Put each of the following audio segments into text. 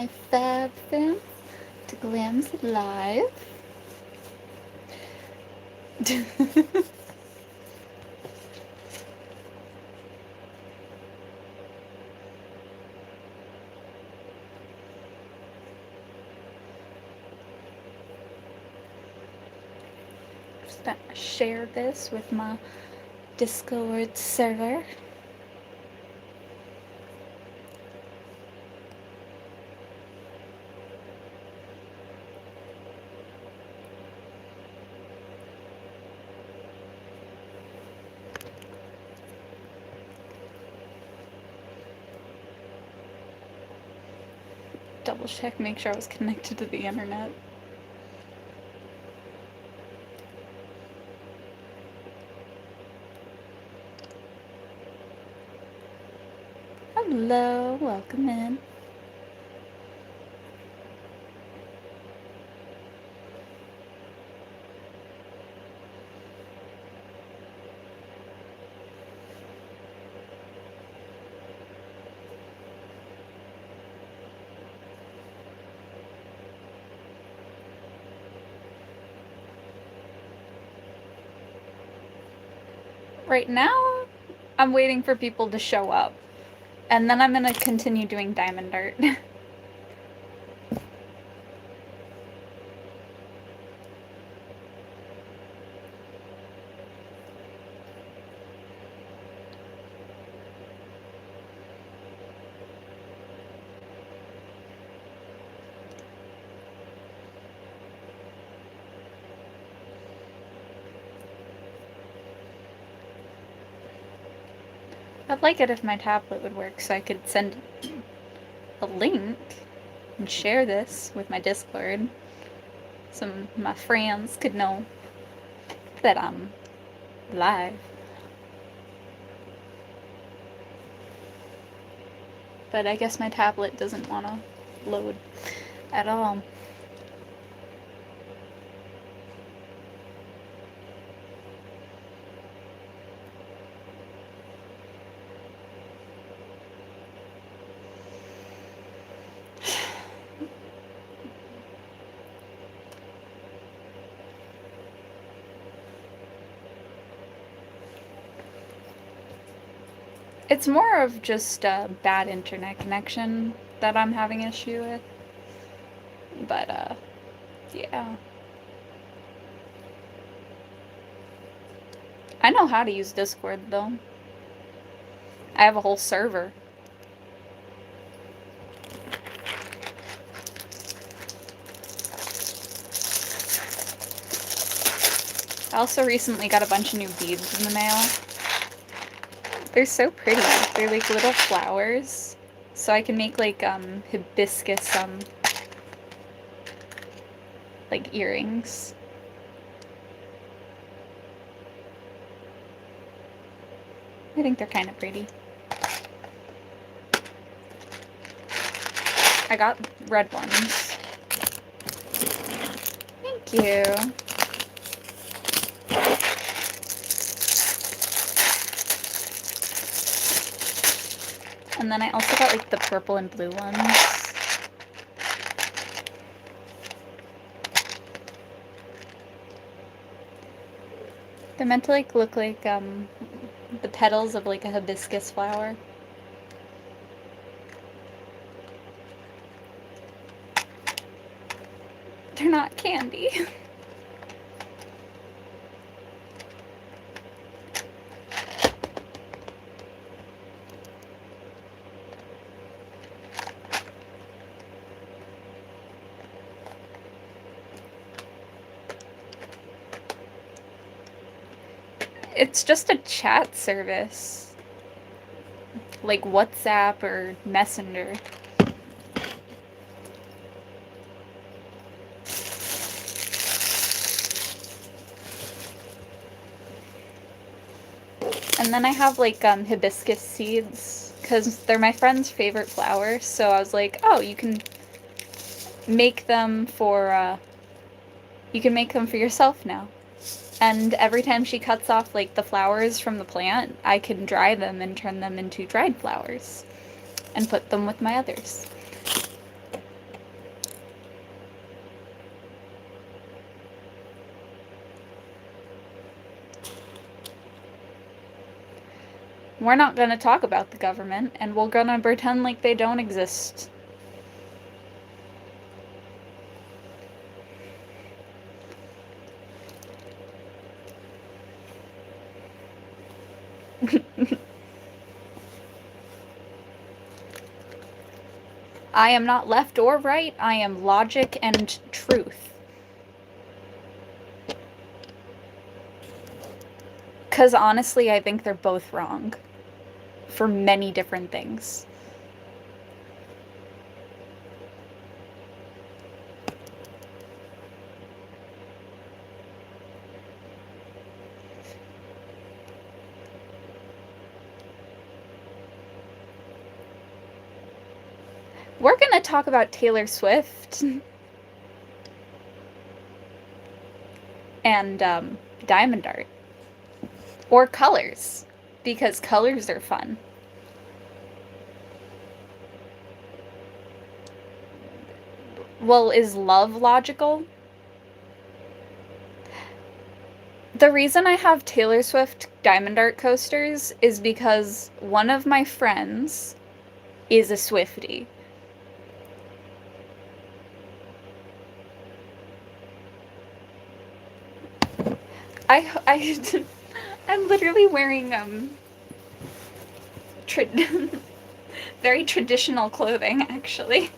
my fab friends to Glams Live. Just gonna share this with my Discord server. Double check, make sure I was connected to the internet. Hello, welcome in. Right now, I'm waiting for people to show up. And then I'm gonna continue doing Diamond Art. I'd like it if my tablet would work so I could send a link and share this with my Discord. So my friends could know that I'm live. But I guess my tablet doesn't want to load at all. It's more of just a bad internet connection that I'm having issue with. But, yeah. I know how to use Discord, though. I have a whole server. I also recently got a bunch of new beads in the mail. They're so pretty. They're like little flowers. So I can make like hibiscus like earrings. I think they're kind of pretty. I got red ones. Thank you. And then I also got like the purple and blue ones. They're meant to like look like the petals of like a hibiscus flower. They're not candy. It's just a chat service. Like WhatsApp or Messenger. And then I have like hibiscus seeds because they're my friend's favorite flower. So I was like, oh, you can make them for yourself now. And every time she cuts off like the flowers from the plant, I can dry them and turn them into dried flowers and put them with my others. We're not gonna talk about the government, and we're gonna pretend like they don't exist. I am not left or right, I am logic and truth. 'Cause honestly, I think they're both wrong. For many different things. We're gonna talk about Taylor Swift. And, Diamond Art. Or colors. Because colors are fun. Well, is love logical? The reason I have Taylor Swift Diamond Art coasters is because one of my friends is a Swiftie. I'm literally wearing, very traditional clothing, actually.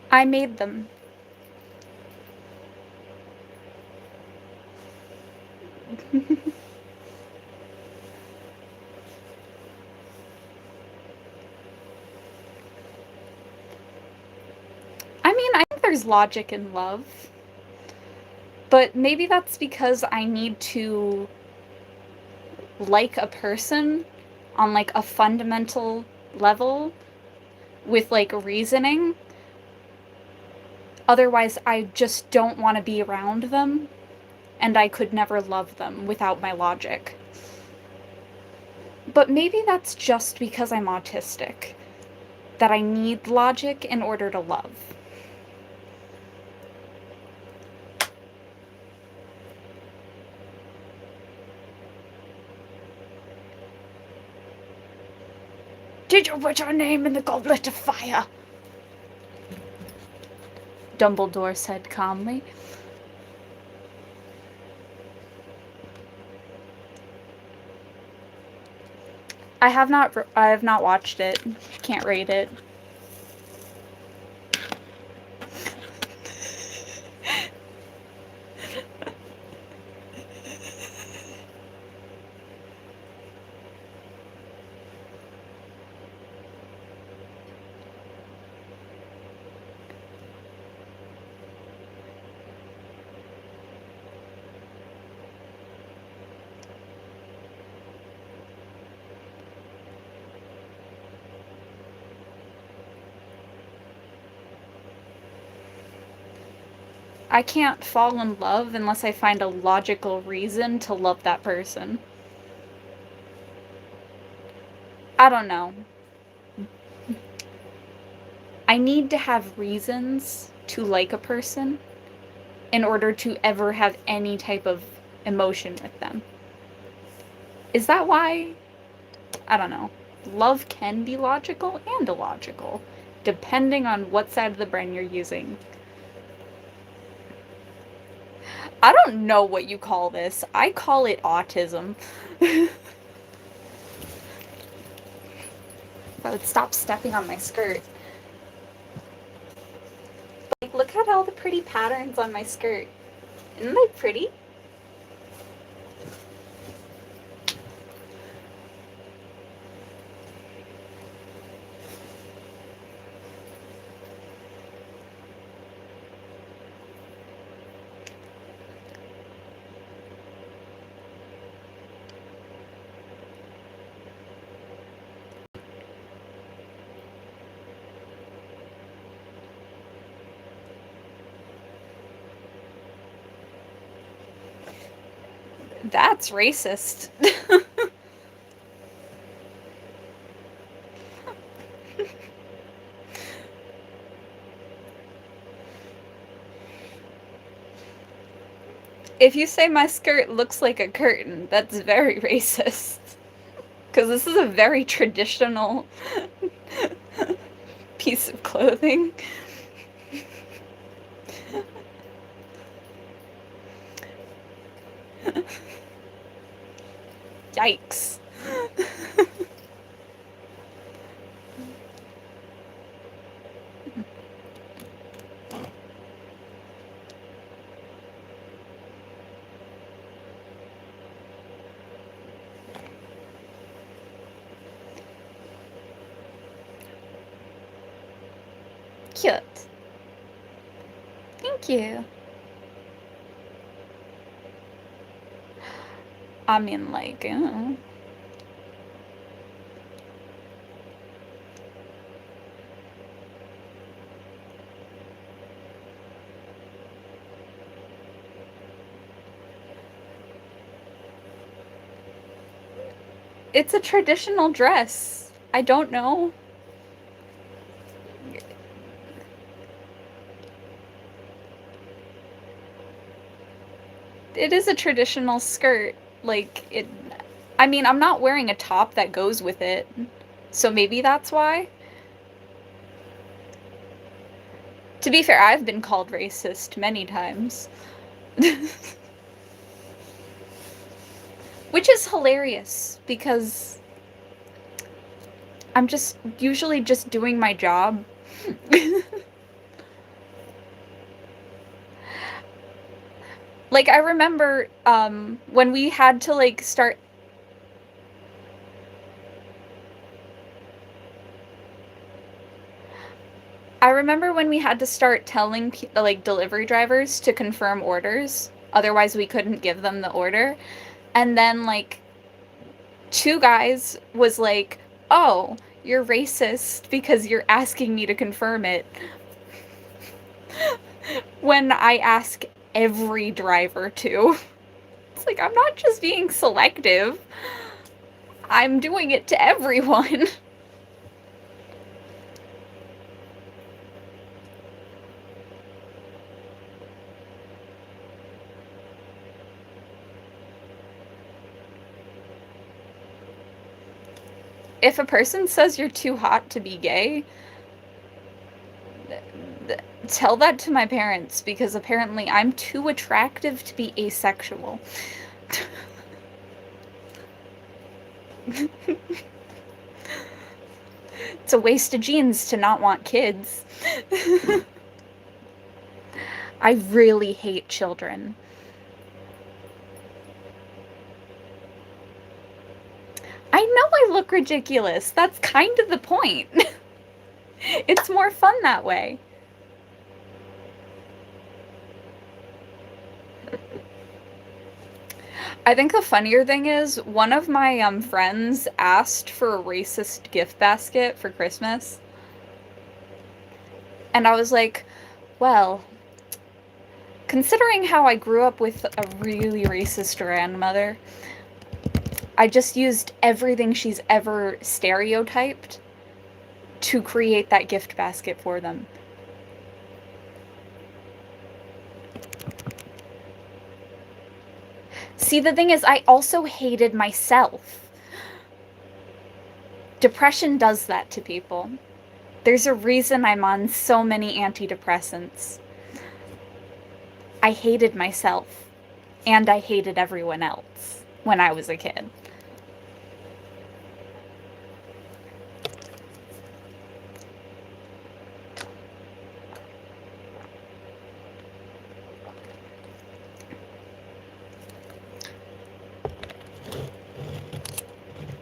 I made them. I mean, I think there's logic in love. But maybe that's because I need to like a person on, like, a fundamental level with, like, reasoning. Otherwise, I just don't want to be around them, and I could never love them without my logic. But maybe that's just because I'm autistic, that I need logic in order to love. Did you put your name in the goblet of fire? Dumbledore said calmly. I have not watched it. Can't rate it. I can't fall in love unless I find a logical reason to love that person. I don't know. I need to have reasons to like a person in order to ever have any type of emotion with them. Is that why? I don't know. Love can be logical and illogical, depending on what side of the brain you're using. I don't know what you call this. I call it autism. I would stop stepping on my skirt. Like, look at all the pretty patterns on my skirt. Isn't they pretty? That's racist. If you say my skirt looks like a curtain, that's very racist. Because this is a very traditional piece of clothing. Yikes. Cute. Thank you. I mean, like, it's a traditional dress. I don't know. It is a traditional skirt. Like, it. I mean, I'm not wearing a top that goes with it. So maybe that's why. To be fair, I've been called racist many times. Which is hilarious because I'm just usually just doing my job. Like, I remember when we had to, like, start. I remember when we had to start telling, like, delivery drivers to confirm orders. Otherwise, we couldn't give them the order. And then, like, two guys was like, oh, you're racist because you're asking me to confirm it. When I ask every driver to. It's like, I'm not just being selective. I'm doing it to everyone. If a person says you're too hot to be gay, tell that to my parents, because apparently I'm too attractive to be asexual. It's a waste of genes to not want kids. I really hate children. I know I look ridiculous. That's kind of the point. It's more fun that way. I think the funnier thing is, one of my friends asked for a racist gift basket for Christmas. And I was like, well, considering how I grew up with a really racist grandmother, I just used everything she's ever stereotyped to create that gift basket for them. See, the thing is, I also hated myself. Depression does that to people. There's a reason I'm on so many antidepressants. I hated myself, and I hated everyone else when I was a kid.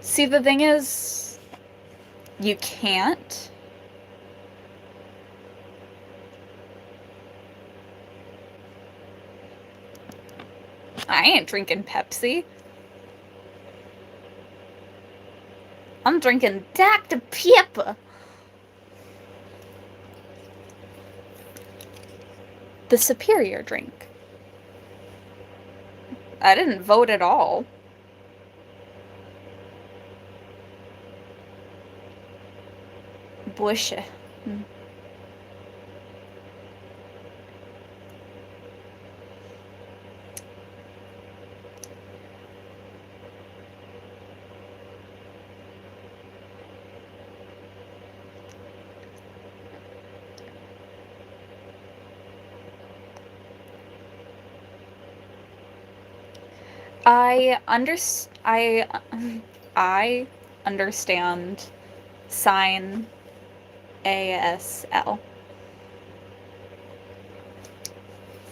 See, the thing is, you can't. I ain't drinking Pepsi. I'm drinking Dr. Pepper. The superior drink. I didn't vote at all. Bush. I under I understand sign ASL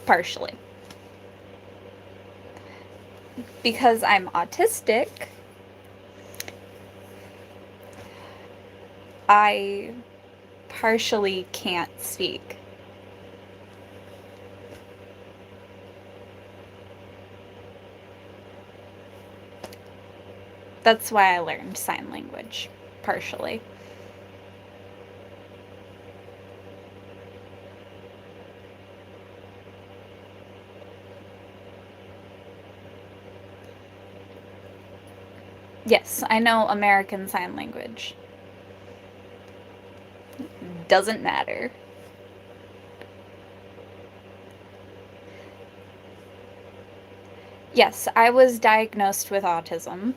partially because I'm autistic. I partially can't speak. That's why I learned sign language, partially. Yes, I know American Sign Language. Doesn't matter. Yes, I was diagnosed with autism.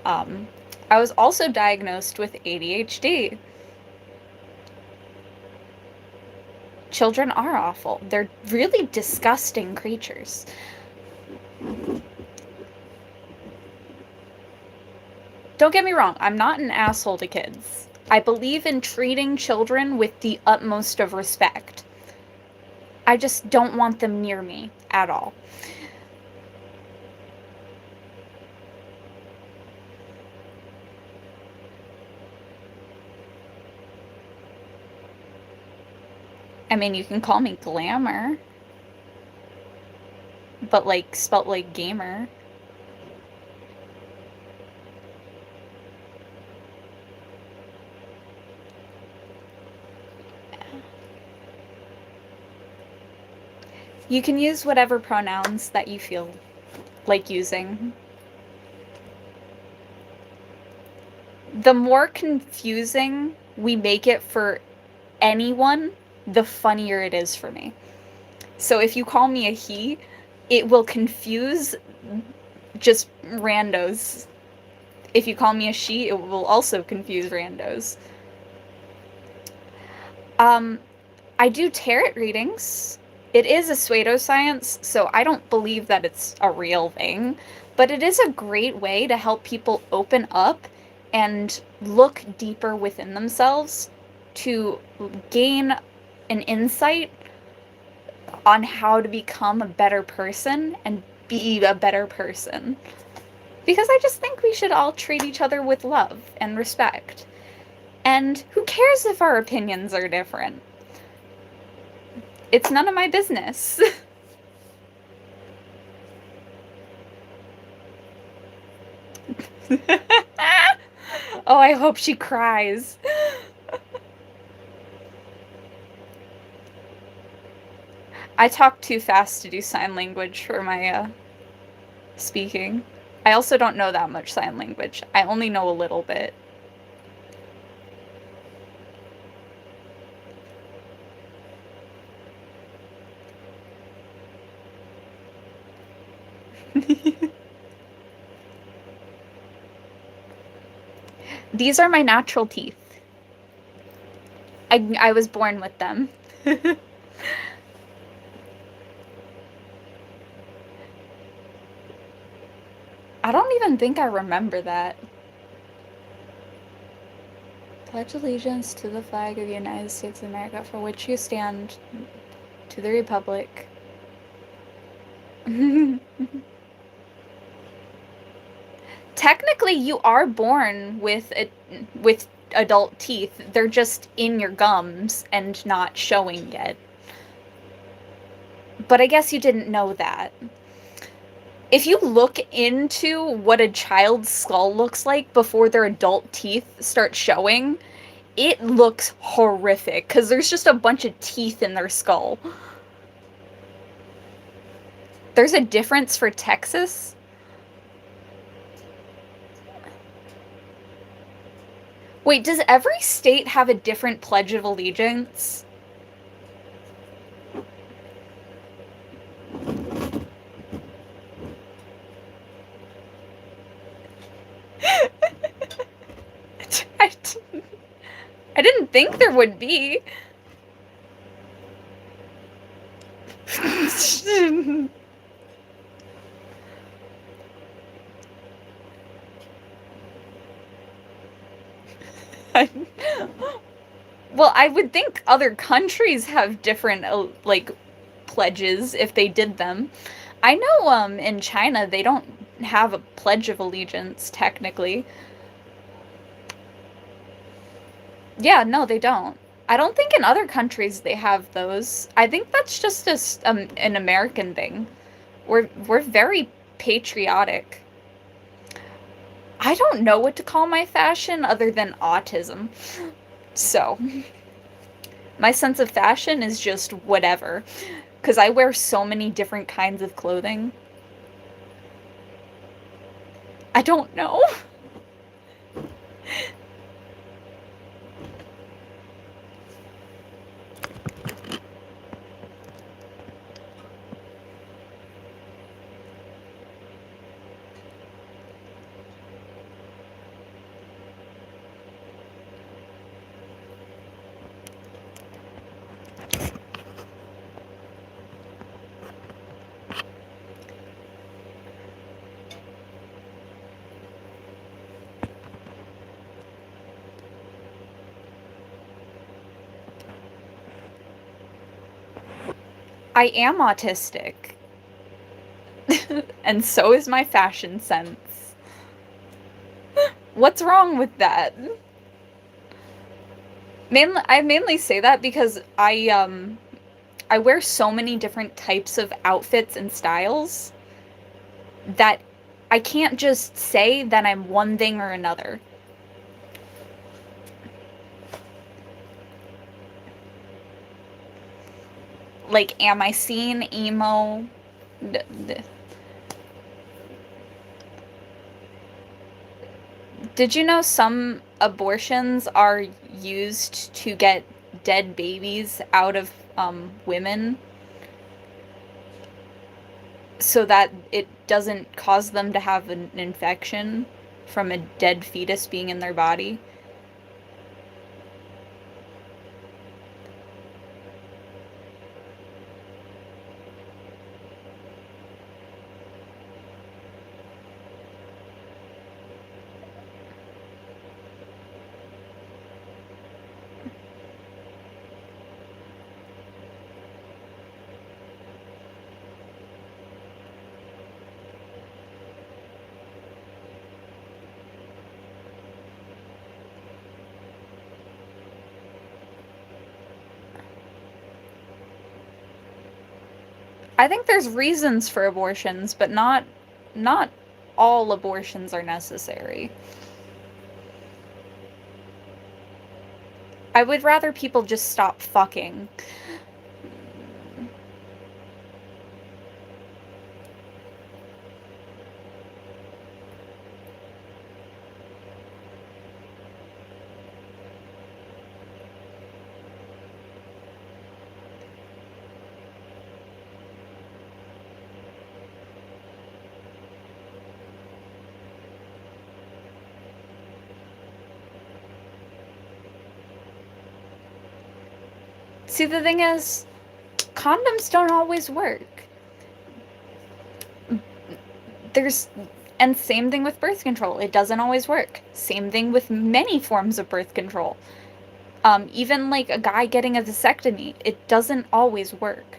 Um, I was also diagnosed with ADHD. Children are awful. They're really disgusting creatures. Don't get me wrong, I'm not an asshole to kids. I believe in treating children with the utmost of respect. I just don't want them near me at all. I mean, you can call me Glamour, but like spelt like gamer. You can use whatever pronouns that you feel like using. The more confusing we make it for anyone, the funnier it is for me. So if you call me a he, it will confuse just randos. If you call me a she, it will also confuse randos. I do tarot readings. It is a pseudoscience, so I don't believe that it's a real thing, but it is a great way to help people open up and look deeper within themselves to gain an insight on how to become a better person and be a better person. Because I just think we should all treat each other with love and respect. And who cares if our opinions are different? It's none of my business. Oh, I hope she cries. I talk too fast to do sign language for my speaking. I also don't know that much sign language. I only know a little bit. These are my natural teeth. I was born with them. I don't even think I remember that. Pledge allegiance to the flag of the United States of America, for which you stand, to the republic. Technically, you are born with adult teeth. They're just in your gums and not showing yet. But I guess you didn't know that. If you look into what a child's skull looks like before their adult teeth start showing, it looks horrific because there's just a bunch of teeth in their skull. There's a difference for Texas? Wait, does every state have a different Pledge of Allegiance? I I didn't think there would be. Well, I would think other countries have different like pledges if they did them. I know in China they don't have a Pledge of Allegiance technically. Yeah, no, they don't. I don't think in other countries they have those. I think that's just an American thing. We're very patriotic. I don't know what to call my fashion other than autism. So, my sense of fashion is just whatever. Because I wear so many different kinds of clothing. I don't know. I am autistic. And so is my fashion sense. What's wrong with that? I mainly say that because I wear so many different types of outfits and styles that I can't just say that I'm one thing or another. Like, am I seen emo? Did you know some abortions are used to get dead babies out of women so that it doesn't cause them to have an infection from a dead fetus being in their body? I think there's reasons for abortions, but not all abortions are necessary. I would rather people just stop fucking. See, the thing is, condoms don't always work. There's and same thing with birth control. It doesn't always work. Same thing with many forms of birth control. Even like a guy getting a vasectomy, it doesn't always work.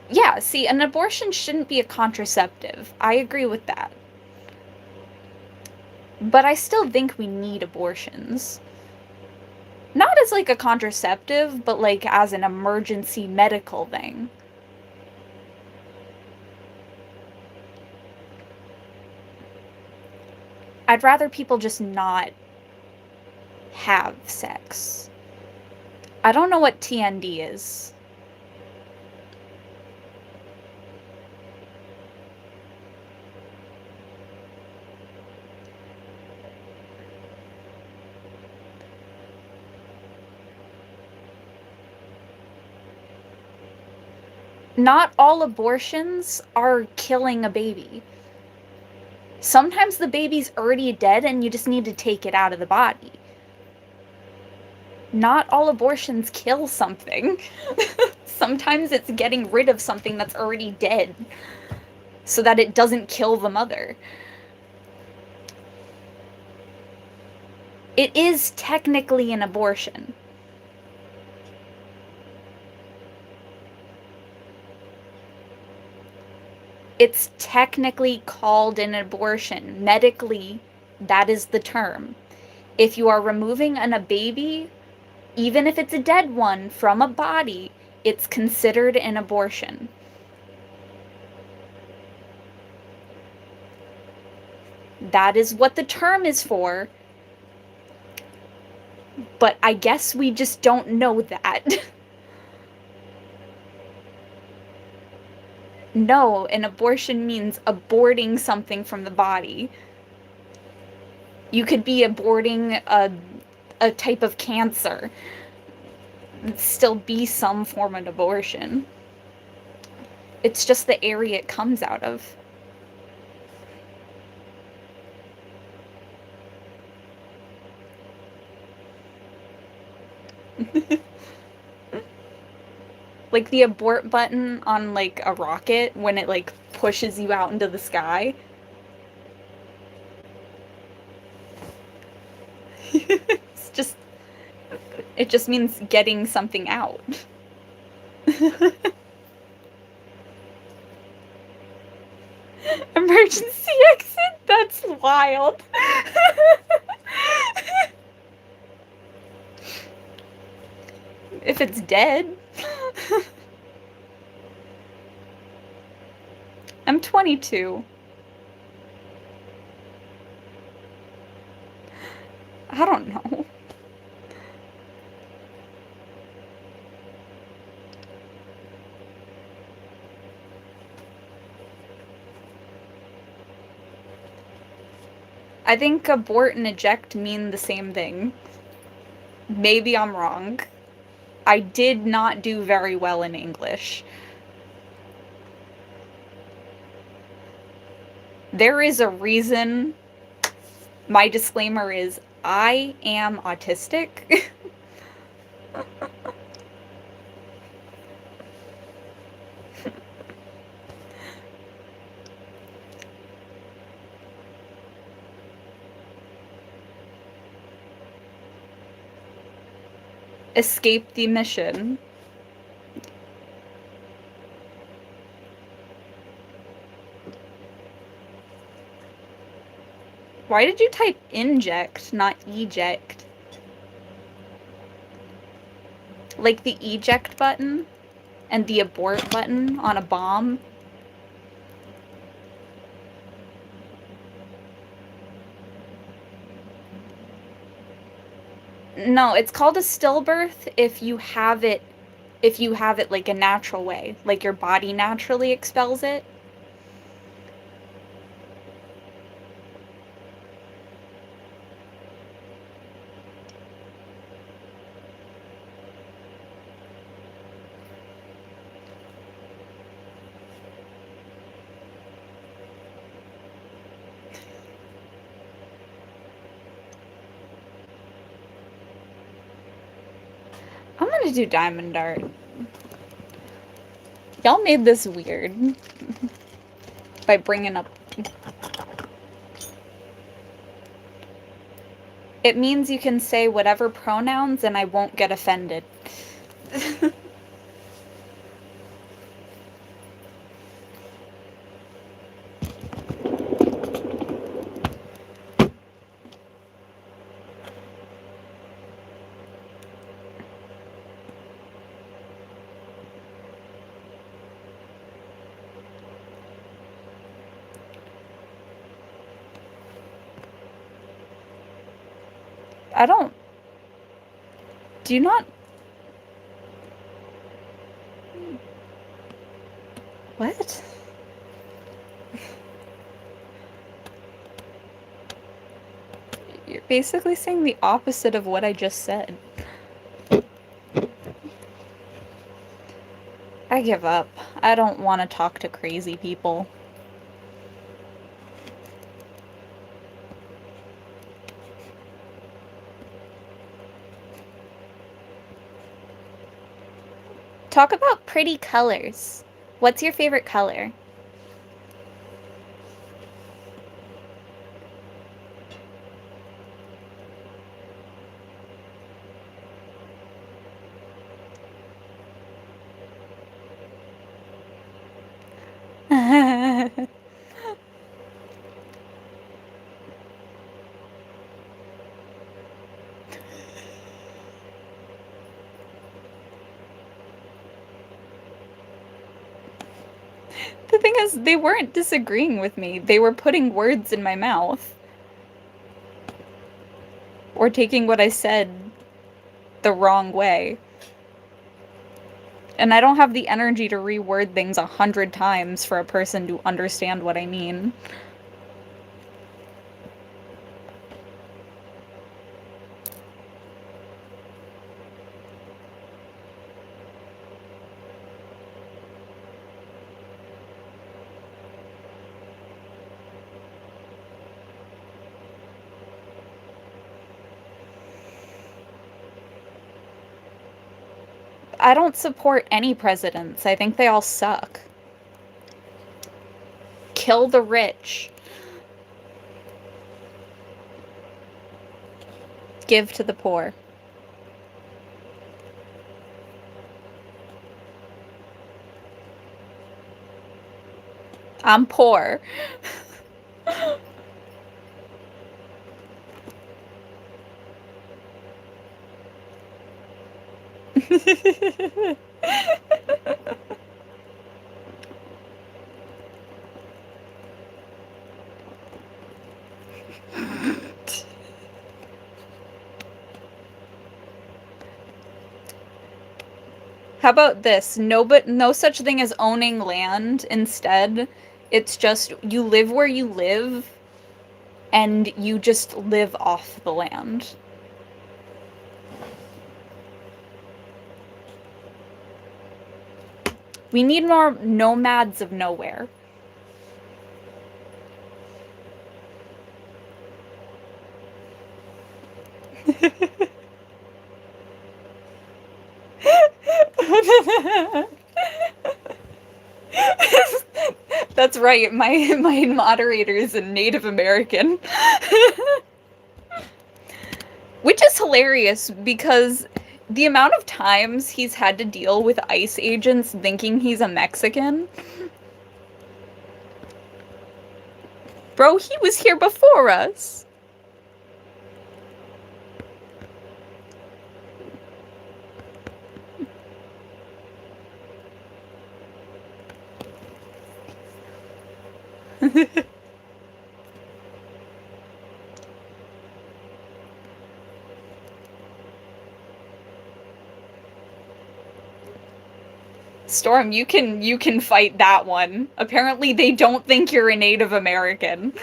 Yeah, see, an abortion shouldn't be a contraceptive. I agree with that. But I still think we need abortions. Not as like a contraceptive, but like as an emergency medical thing. I'd rather people just not have sex. I don't know what TND is. Not all abortions are killing a baby. Sometimes the baby's already dead and you just need to take it out of the body. Not all abortions kill something. Sometimes it's getting rid of something that's already dead so that it doesn't kill the mother. It is technically an abortion. It's technically called an abortion. Medically, that is the term. If you are removing a baby, even if it's a dead one, from a body, it's considered an abortion. That is what the term is for. But I guess we just don't know that. No, an abortion means aborting something from the body. You could be aborting a type of cancer. It'd still be some form of abortion. It's just the area it comes out of. Like the abort button on like a rocket when it like pushes you out into the sky. It just means getting something out. Emergency exit? That's wild. If it's dead. I'm 22. I don't know. I think abort and eject mean the same thing. Maybe I'm wrong. I did not do very well in English. There is a reason. My disclaimer is I am autistic. Escape the mission. Why did you type inject, not eject? Like the eject button and the abort button on a bomb? No, it's called a stillbirth if you have it like a natural way, like your body naturally expels it. I'm gonna do diamond dart. Y'all made this weird by bringing up. It means you can say whatever pronouns and I won't get offended. I don't... Do you not... What? You're basically saying the opposite of what I just said. I I give up. I don't want to talk to crazy people. Talk about pretty colors. What's your favorite color? The thing is, they weren't disagreeing with me. They were putting words in my mouth. Or taking what I said the wrong way. And I don't have the energy to reword things 100 times for a person to understand what I mean. I don't support any presidents. I think they all suck. Kill the rich. Give to the poor. I'm poor. How about this? No such thing as owning land. Instead, it's just you live where you live and you just live off the land. We need more nomads of nowhere. That's right. My moderator is a Native American. Which is hilarious because the amount of times he's had to deal with ICE agents thinking he's a Mexican. Bro, he was here before us. Storm, you can fight that one. Apparently they don't think you're a Native American.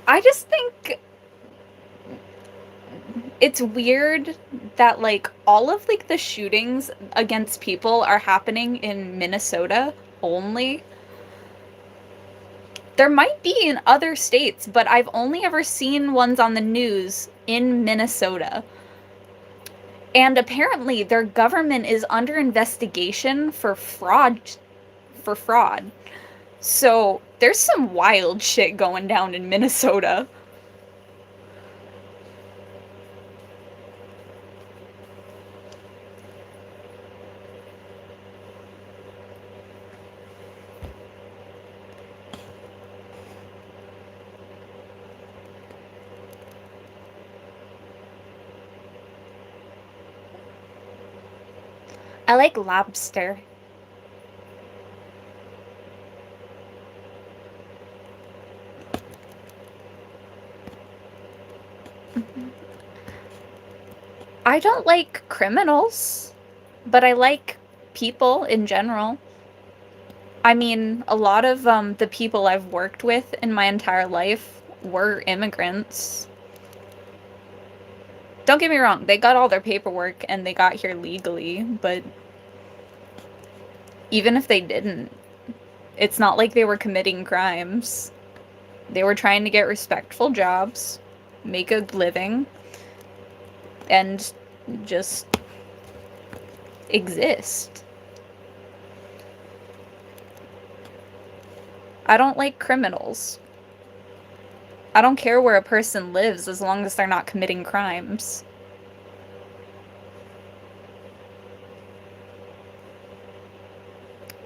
I just think it's weird that like all of like the shootings against people are happening in Minnesota only. There might be in other states, but I've only ever seen ones on the news in Minnesota. And apparently their government is under investigation for fraud. So there's some wild shit going down in Minnesota. I like lobster. I don't like criminals, but I like people in general. I mean, a lot of the people I've worked with in my entire life were immigrants. Don't get me wrong, they got all their paperwork and they got here legally, but even if they didn't, it's not like they were committing crimes. They were trying to get respectful jobs, make a living, and just exist. I don't like criminals. I don't care where a person lives as long as they're not committing crimes.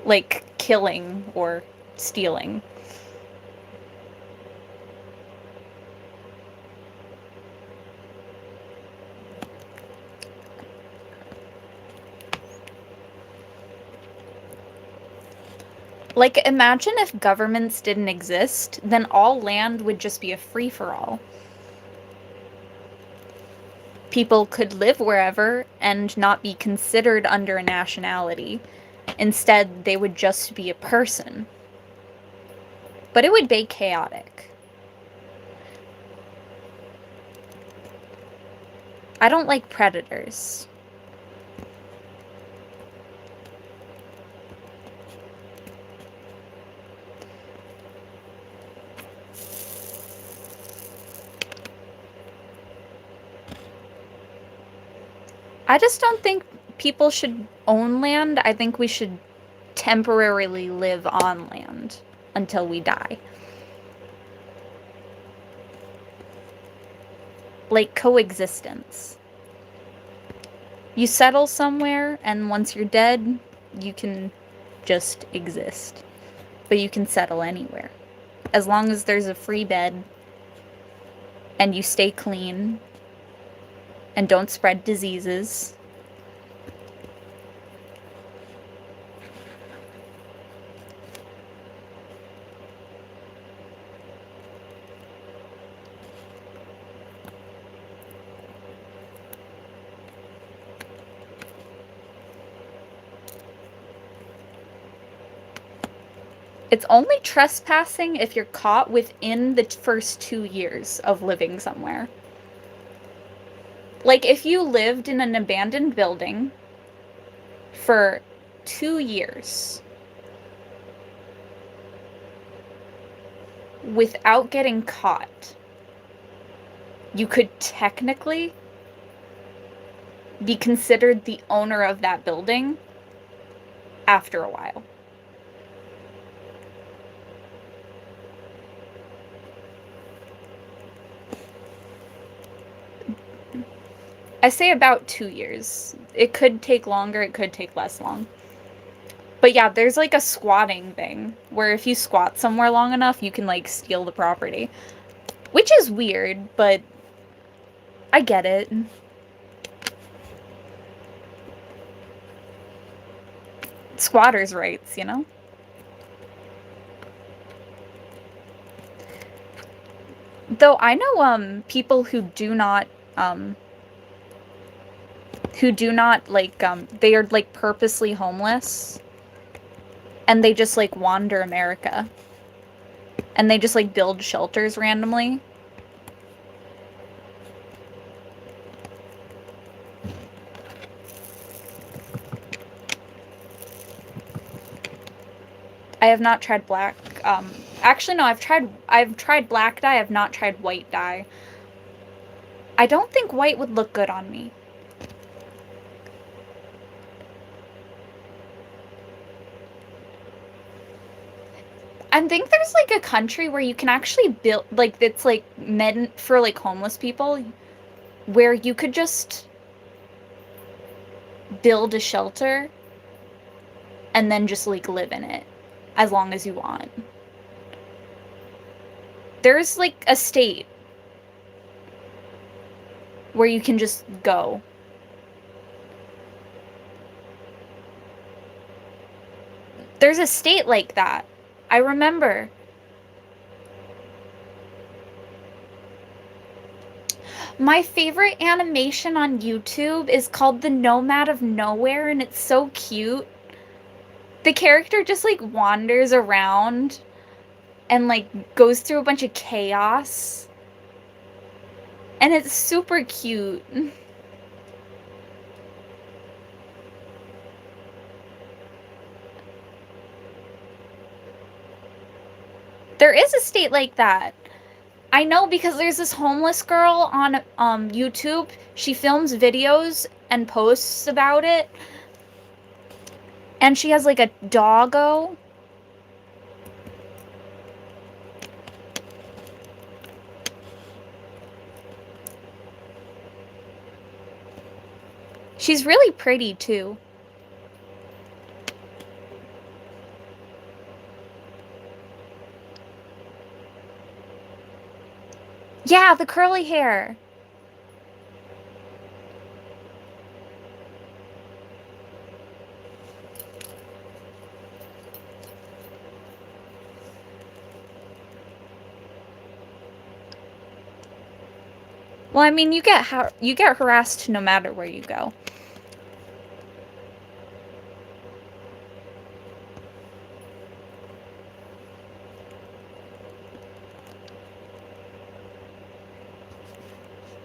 Like killing or stealing. Like, imagine if governments didn't exist, then all land would just be a free-for-all. People could live wherever and not be considered under a nationality. Instead, they would just be a person. But it would be chaotic. I don't like predators. I just don't think people should own land. I think we should temporarily live on land until we die. Like coexistence. You settle somewhere, and once you're dead, you can just exist. But you can settle anywhere. As long as there's a free bed, and you stay clean, and don't spread diseases. It's only trespassing if you're caught within the first 2 years of living somewhere. Like, if you lived in an abandoned building for 2 years without getting caught, you could technically be considered the owner of that building after a while. I say about 2 years. It could take longer, it could take less long. But yeah, there's like a squatting thing where if you squat somewhere long enough, you can like steal the property. Which is weird, but I get it. Squatters' rights, you know? Though I know people who do not like they are like purposely homeless and they just like wander America. And they just like build shelters randomly. I have not tried black. Actually, no, I've tried black dye. I've not tried white dye. I don't think white would look good on me. I think there's like a country where you can actually build, like, it's like meant for like homeless people, where you could just build a shelter and then just like live in it as long as you want. There's like a state where you can just go. There's a state like that. I remember. My favorite animation on YouTube is called The Nomad of Nowhere, and it's so cute. The character just, like, wanders around and, like, goes through a bunch of chaos. And it's super cute. There is a state like that. I know because there's this homeless girl on YouTube. She films videos and posts about it. And she has like a doggo. She's really pretty too. Yeah, the curly hair. Well, I mean, you get harassed no matter where you go.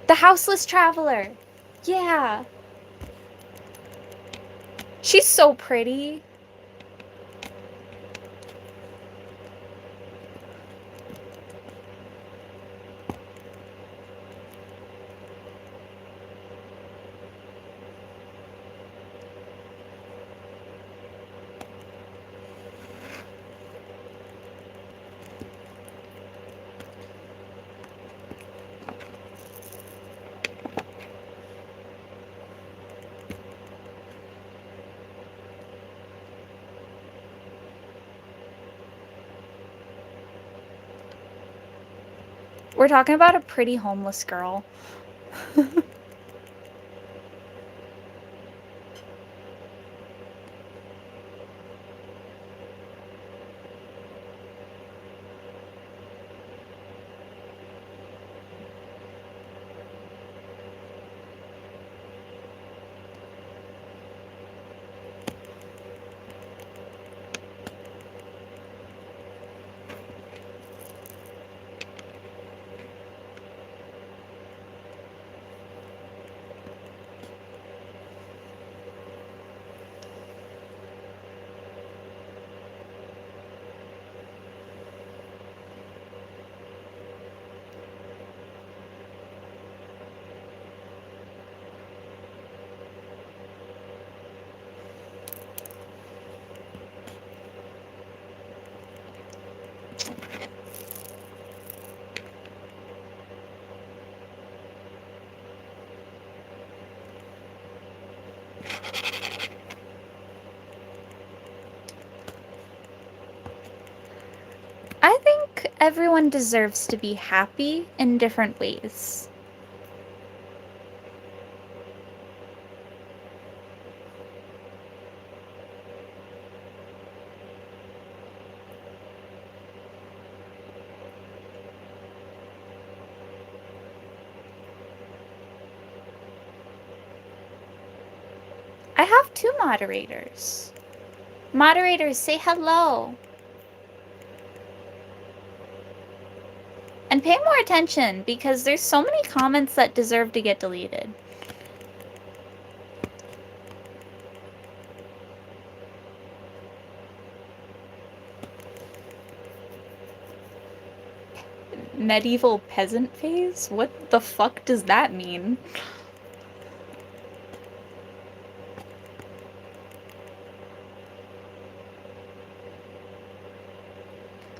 The houseless traveler. Yeah. She's so pretty. We're talking about a pretty homeless girl. I think everyone deserves to be happy in different ways. I have 2 moderators. Moderators, say hello. And pay more attention, because there's so many comments that deserve to get deleted. Medieval peasant phase? What the fuck does that mean?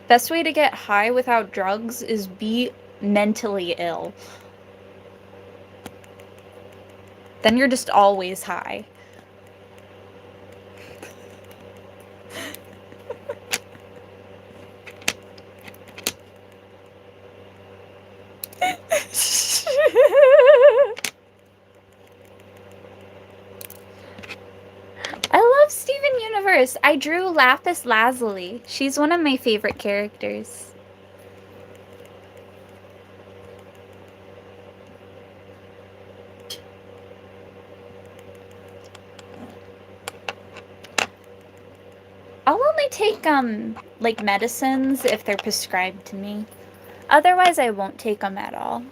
Best way to get high without drugs is be mentally ill. Then you're just always high. I love Steve Steven Universe! I drew Lapis Lazuli. She's one of my favorite characters. I'll only take, like, medicines if they're prescribed to me. Otherwise, I won't take them at all.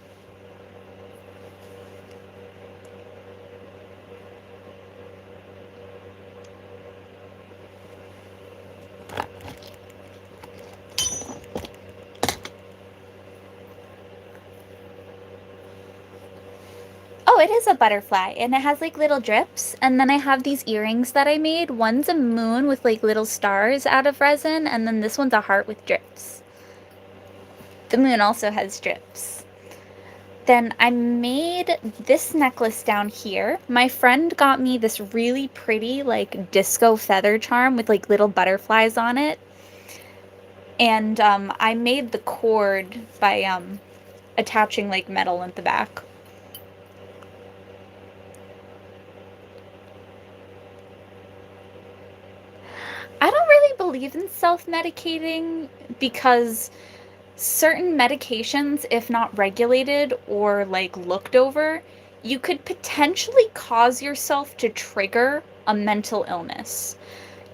Oh, it is a butterfly, and it has, like, little drips, and then I have these earrings that I made. One's a moon with, like, little stars out of resin, and then this one's a heart with drips. The moon also has drips. Then I made this necklace down here. My friend got me this really pretty, like, disco feather charm with, like, little butterflies on it. And, I made the cord by, attaching, like, metal at the back. I don't really believe in self-medicating because certain medications, if not regulated or like looked over, you could potentially cause yourself to trigger a mental illness.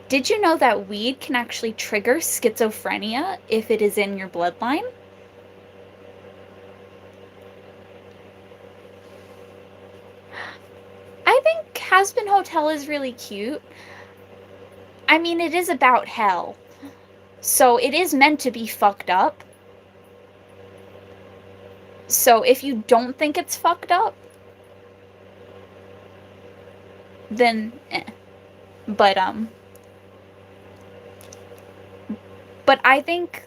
Did you know that weed can actually trigger schizophrenia if it is in your bloodline? I think Hazbin Hotel is really cute. I mean, it is about hell. So it is meant to be fucked up. So if you don't think it's fucked up, then eh. But I think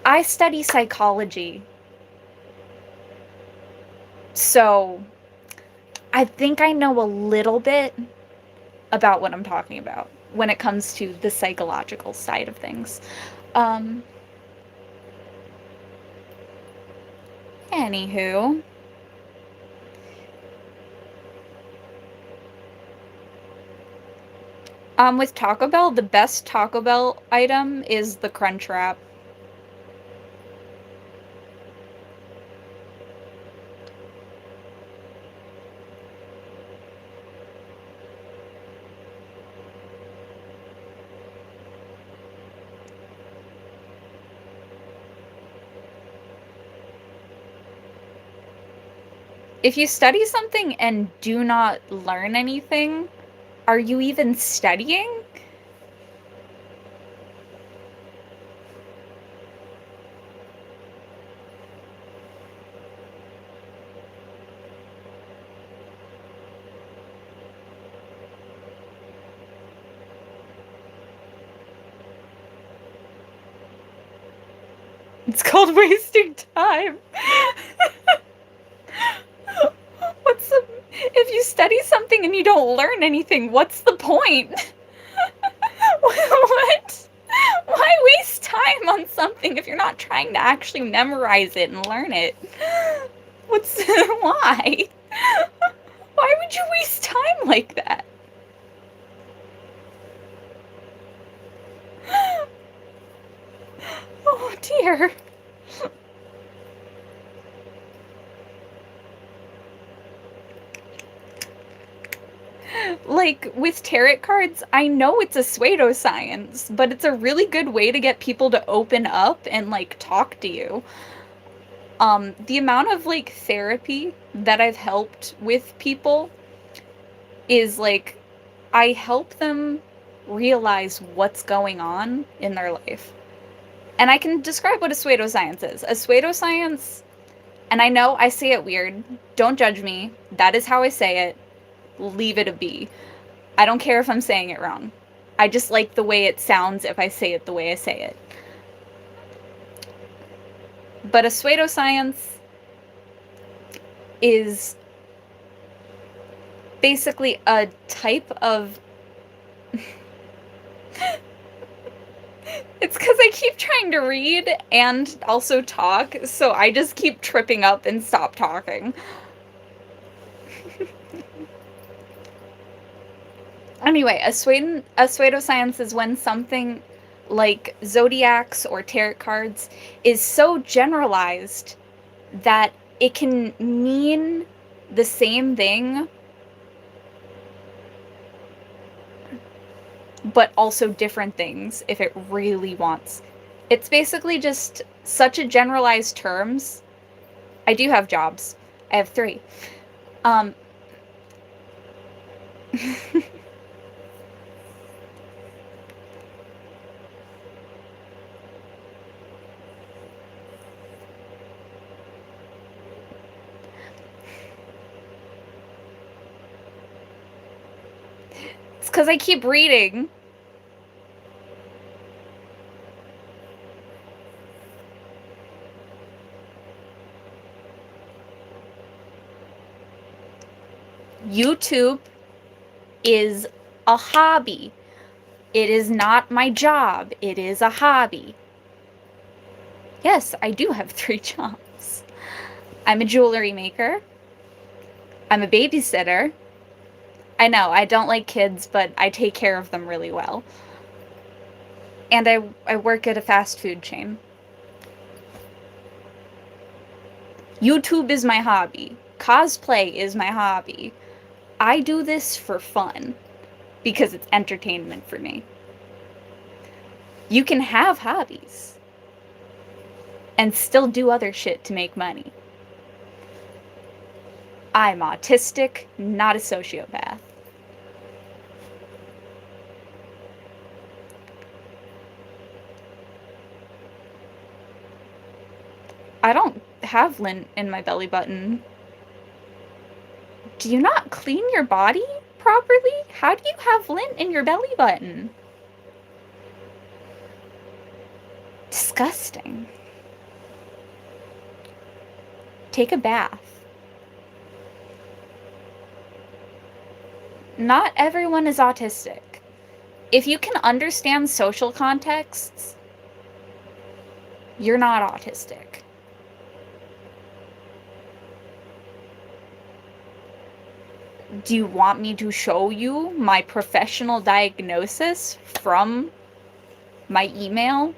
I study psychology. So I think I know a little bit about what I'm talking about when it comes to the psychological side of things. Um, Anywho. With Taco Bell, the best Taco Bell item is the Crunch Wrap. If you study something and do not learn anything, are you even studying? It's called wasting time. If you study something and you don't learn anything, what's the point? What? Why waste time on something if you're not trying to actually memorize it and learn it? Why? Why would you waste time like that? Oh dear. Like, with tarot cards, I know it's a pseudoscience, but it's a really good way to get people to open up and, like, talk to you. The amount of, like, therapy that I've helped with people is, like, I help them realize what's going on in their life. And I can describe what a pseudoscience is. A pseudoscience, and I know I say it weird, don't judge me, that is how I say it, leave it a be. I don't care if I'm saying it wrong. I just like the way it sounds if I say it the way I say it. But a pseudoscience is basically a type of It's because I keep trying to read and also talk, so I just keep tripping up and stop talking. Anyway, a pseudoscience is when something like zodiacs or tarot cards is so generalized that it can mean the same thing, but also different things if it really wants. It's basically just such a generalized terms. I do have jobs. I have 3. Um, it's because I keep reading. YouTube is a hobby. It is not my job. It is a hobby. Yes, I do have 3 jobs. I'm a jewelry maker. I'm a babysitter. I know, I don't like kids, but I take care of them really well. And I work at a fast food chain. YouTube is my hobby. Cosplay is my hobby. I do this for fun because it's entertainment for me. You can have hobbies and still do other shit to make money. I'm autistic, not a sociopath. I don't have lint in my belly button. Do you not clean your body properly? How do you have lint in your belly button? Disgusting. Take a bath. Not everyone is autistic. If you can understand social contexts, you're not autistic. Do you want me to show you my professional diagnosis from my email?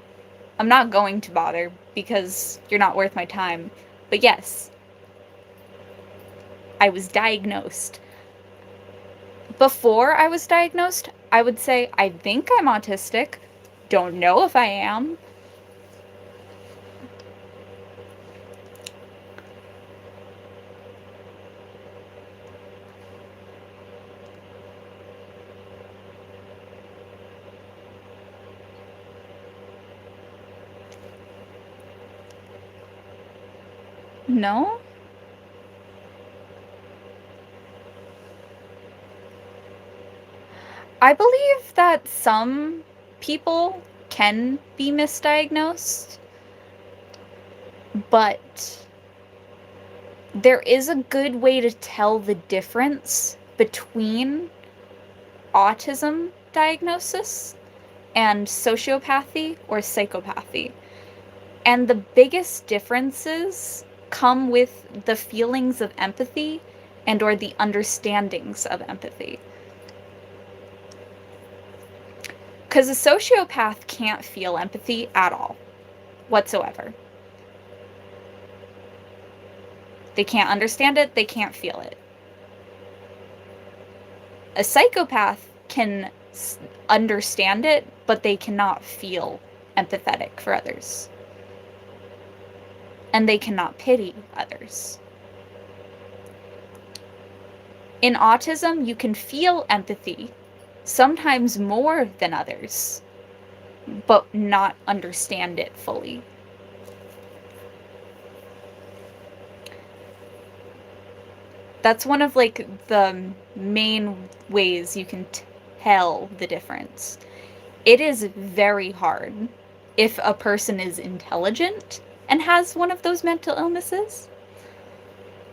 I'm not going to bother because you're not worth my time. But yes, I was diagnosed. Before I was diagnosed, I would say, I think I'm autistic. Don't know if I am. No? I believe that some people can be misdiagnosed, but there is a good way to tell the difference between autism diagnosis and sociopathy or psychopathy. And the biggest differences come with the feelings of empathy and or the understandings of empathy. Because a sociopath can't feel empathy at all, whatsoever. They can't understand it, they can't feel it. A psychopath can understand it, but they cannot feel empathetic for others. And they cannot pity others. In autism, you can feel empathy, sometimes more than others, but not understand it fully. That's one of like the main ways you can tell the difference. It is very hard if a person is intelligent and has one of those mental illnesses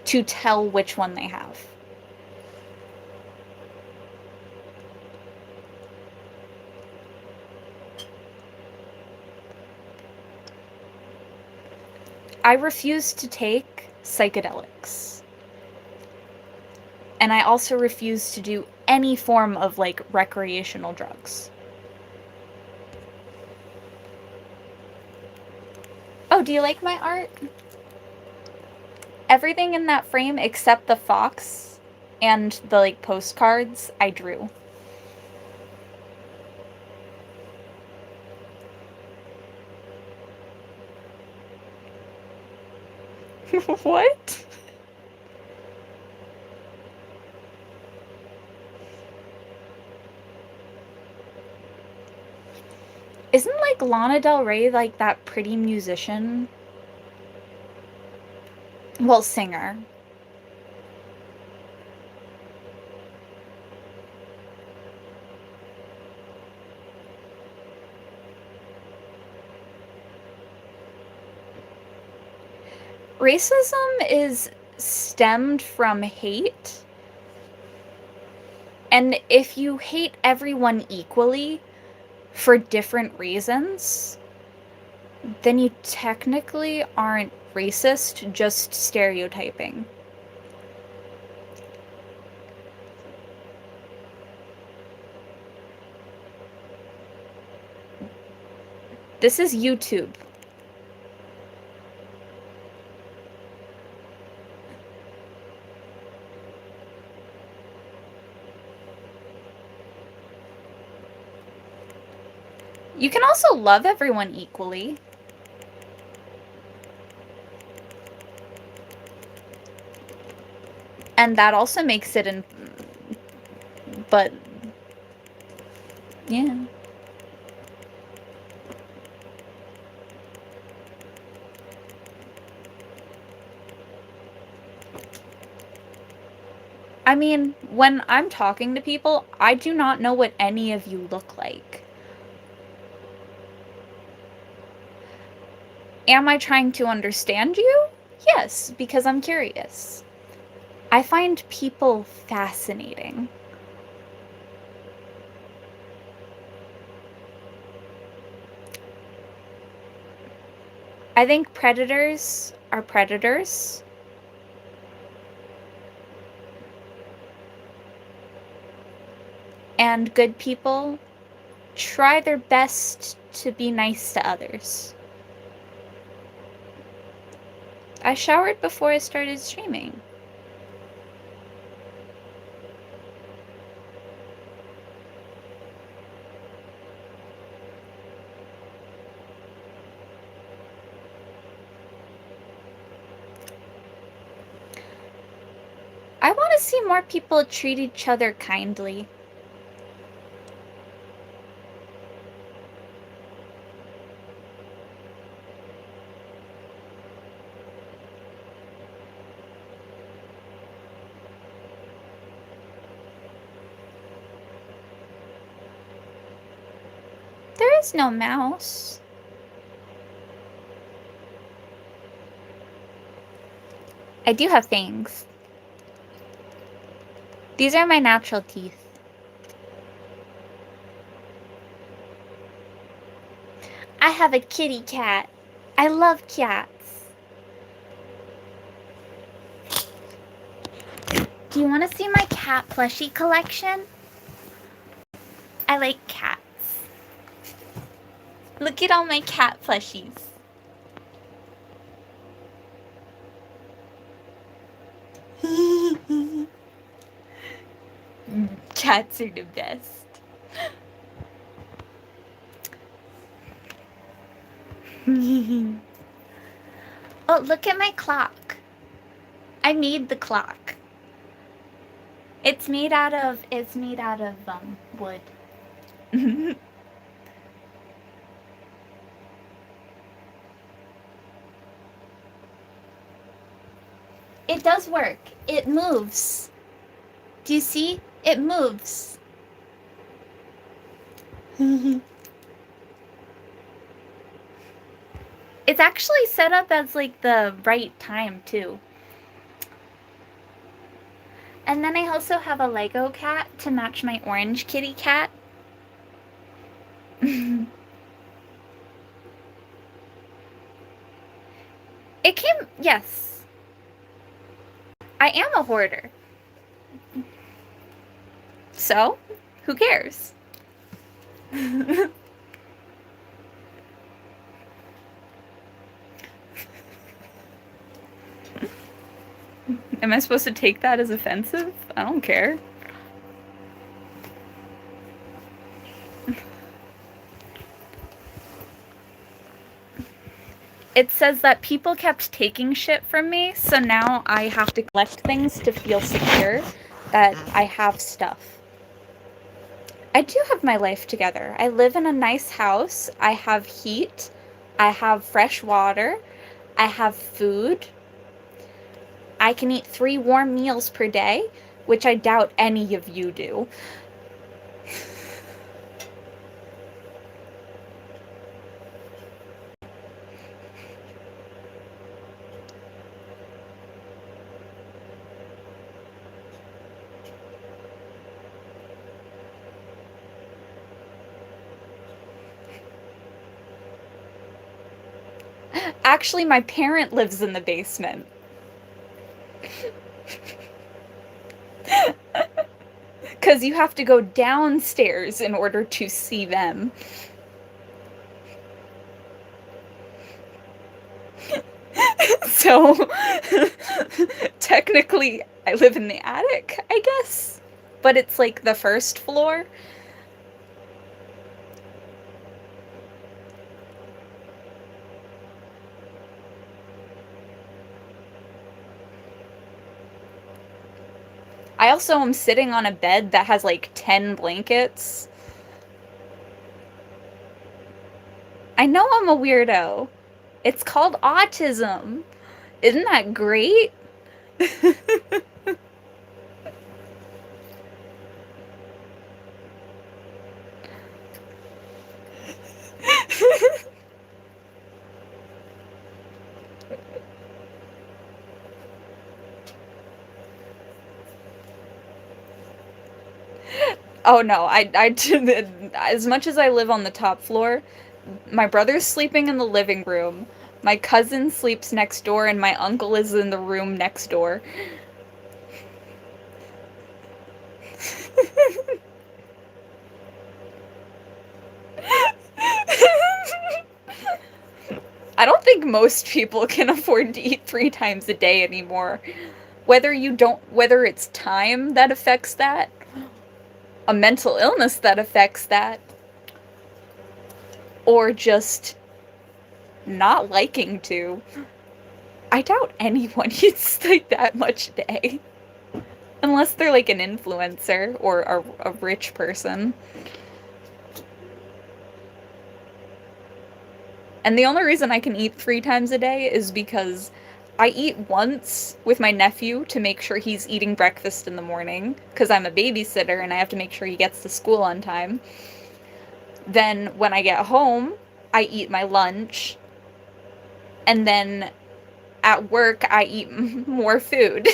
to tell which one they have. I refuse to take psychedelics. And I also refuse to do any form of, like, recreational drugs. Oh, do you like my art? Everything in that frame except the fox and the, like, postcards I drew. What? Isn't, like, Lana Del Rey, like, that pretty musician? Well, singer. Racism is stemmed from hate. And if you hate everyone equally for different reasons, then you technically aren't racist, just stereotyping. This is YouTube. You can also love everyone equally. And that also makes it in... But... yeah. I mean, when I'm talking to people, I do not know what any of you look like. Am I trying to understand you? Yes, because I'm curious. I find people fascinating. I think predators are predators. And good people try their best to be nice to others. I showered before I started streaming. I want to see more people treat each other kindly. There is no mouse. I do have fangs. These are my natural teeth. I have a kitty cat. I love cats. Do you want to see my cat plushie collection? I like cats. Look at all my cat plushies. Cats are the best. Oh, look at my clock. I made the clock. It's made out of wood. It does work. It moves. Do you see? It moves. It's actually set up as like the right time too. And then I also have a Lego cat to match my orange kitty cat. It came, yes. I am a hoarder. So, who cares? Am I supposed to take that as offensive? I don't care. It says that people kept taking shit from me, so now I have to collect things to feel secure that I have stuff. I do have my life together. I live in a nice house. I have heat. I have fresh water. I have food. I can eat 3 warm meals per day, which I doubt any of you do. Actually, my parent lives in the basement. Because you have to go downstairs in order to see them. So, technically, I live in the attic, I guess. But it's like the first floor. I also am sitting on a bed that has like 10 blankets. I know I'm a weirdo. It's called autism. Isn't that great? Oh no, as much as I live on the top floor, my brother's sleeping in the living room. My cousin sleeps next door, and my uncle is in the room next door. I don't think most people can afford to eat 3 times a day anymore. Whether it's time that affects that, a mental illness that affects that, or just not liking to. I doubt anyone eats like that much a day. Unless they're like an influencer or a rich person. And the only reason I can eat 3 times a day is because I eat once with my nephew to make sure he's eating breakfast in the morning, because I'm a babysitter and I have to make sure he gets to school on time. Then when I get home, I eat my lunch. And then at work, I eat more food.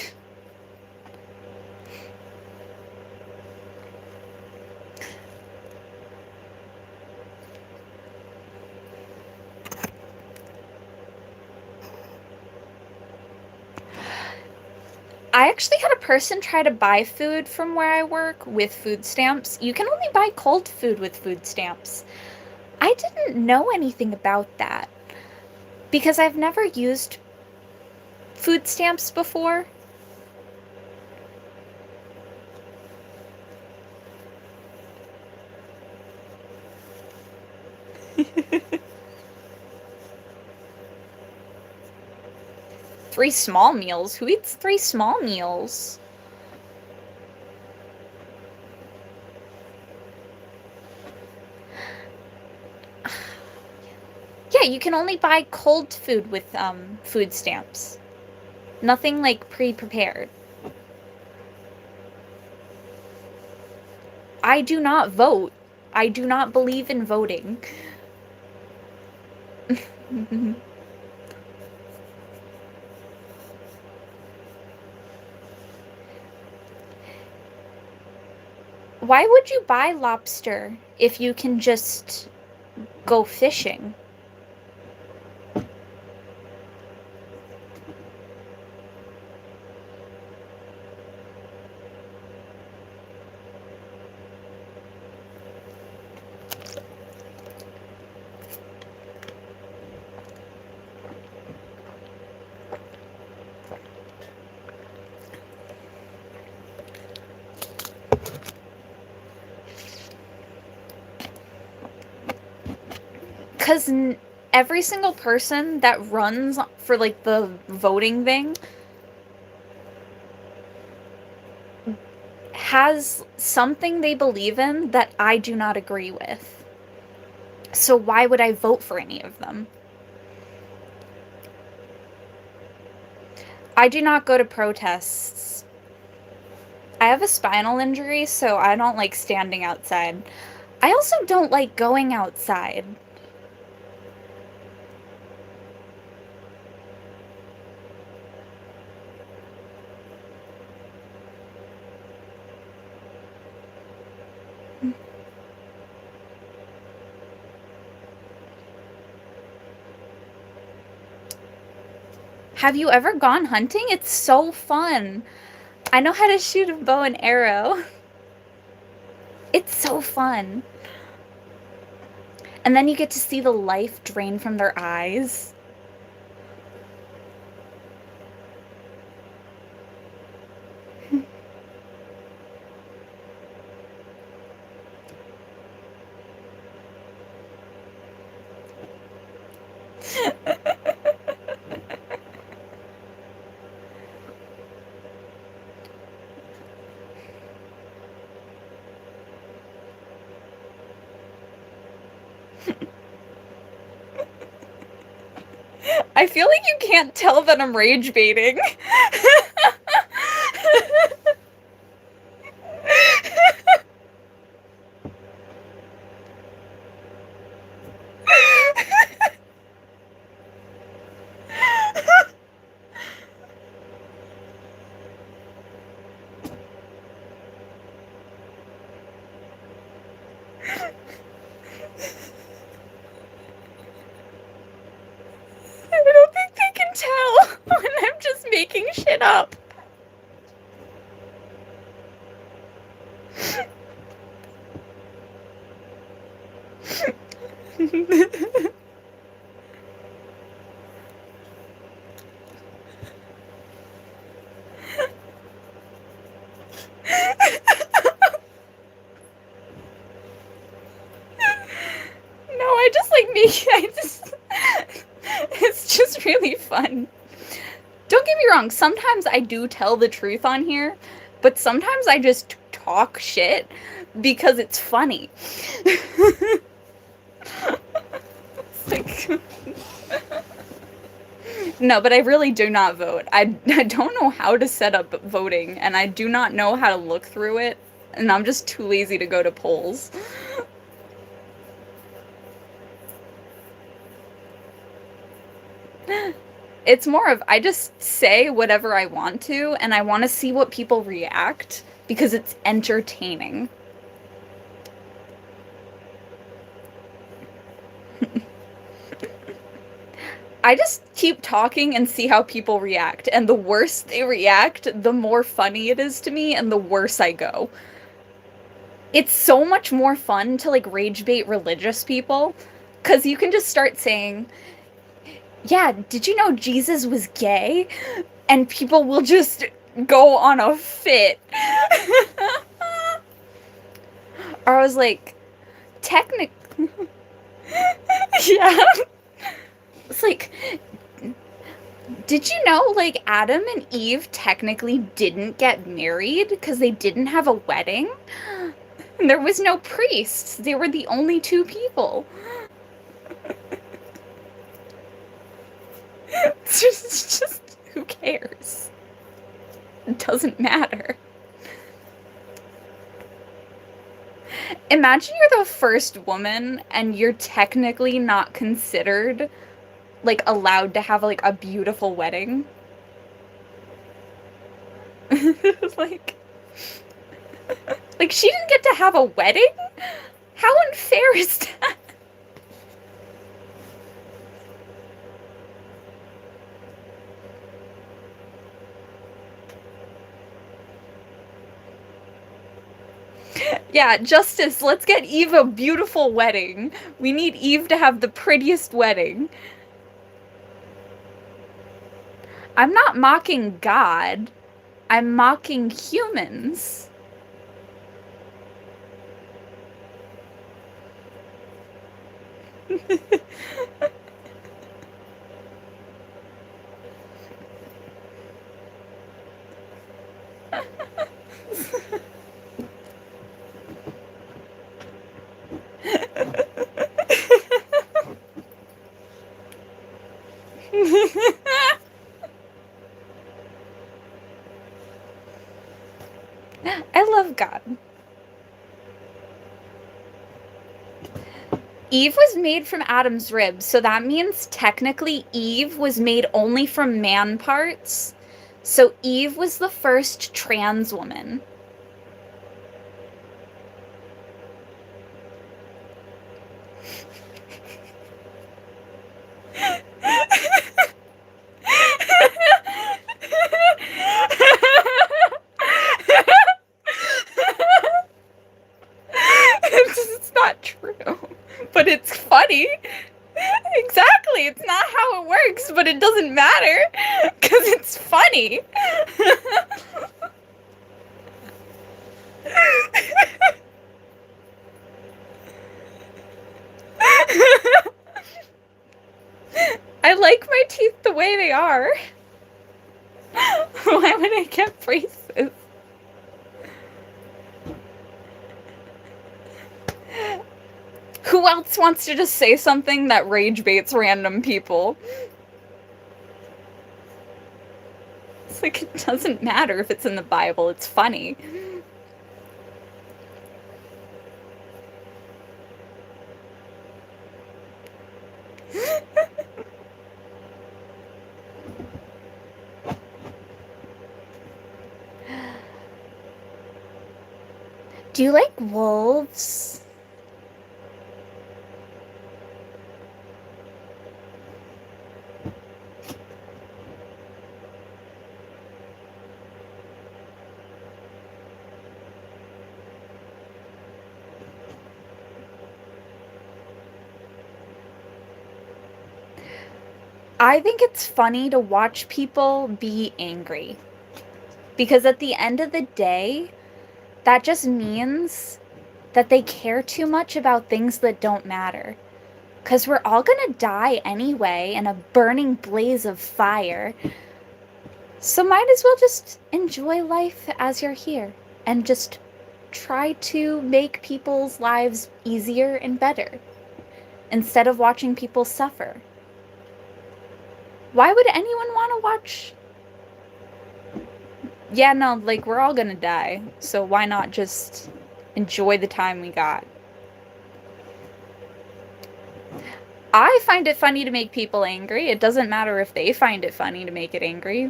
I actually had a person try to buy food from where I work with food stamps. You can only buy cold food with food stamps. I didn't know anything about that because I've never used food stamps before. Three small meals? Who eats 3 small meals? Yeah, you can only buy cold food with food stamps. Nothing like pre-prepared. I do not vote. I do not believe in voting. Why would you buy lobster if you can just go fishing? 'Cause every single person that runs for, like, the voting thing has something they believe in that I do not agree with. So why would I vote for any of them? I do not go to protests. I have a spinal injury, so I don't like standing outside. I also don't like going outside. Have you ever gone hunting? It's so fun. I know how to shoot a bow and arrow. It's so fun. And then you get to see the life drain from their eyes. I feel like you can't tell that I'm rage baiting. I don't think they can tell when I'm just making shit up. No, I just like it's just really fun. Don't get me wrong, sometimes I do tell the truth on here, but sometimes I just talk shit because it's funny. Like, no, but I really do not vote. I don't know how to set up voting, and I do not know how to look through it, and I'm just too lazy to go to polls. It's more of I just say whatever I want to, and I want to see what people react because it's entertaining. I just keep talking and see how people react, and the worse they react, the more funny it is to me, and the worse I go. It's so much more fun to, like, rage bait religious people, because you can just start saying, yeah, did you know Jesus was gay? And people will just go on a fit. Or I was like, technically... Yeah. It's like, did you know, like, Adam and Eve technically didn't get married because they didn't have a wedding? And there was no priests. They were the only two people. It's just, who cares? It doesn't matter. Imagine you're the first woman and you're technically not considered, like, allowed to have, like, a beautiful wedding. Like, she didn't get to have a wedding? How unfair is that? Yeah, justice, let's get Eve a beautiful wedding. We need Eve to have the prettiest wedding. I'm not mocking God. I'm mocking humans. I love God. Eve was made from Adam's ribs, so that means technically Eve was made only from man parts. So Eve was the first trans woman. It's not true, but it's funny. Exactly, it's not how it works, but it doesn't matter because it's funny. I like my teeth the way they are. Why would I get braces? Who else wants to just say something that rage baits random people? It's like, it doesn't matter if it's in the Bible, it's funny. Do you like wolves? I think it's funny to watch people be angry. Because at the end of the day, that just means that they care too much about things that don't matter. Because we're all gonna die anyway in a burning blaze of fire. So might as well just enjoy life as you're here and just try to make people's lives easier and better instead of watching people suffer. Why would anyone want to watch? Yeah, no, like, we're all gonna die, so why not just enjoy the time we got? I find it funny to make people angry. It doesn't matter if they find it funny to make it angry.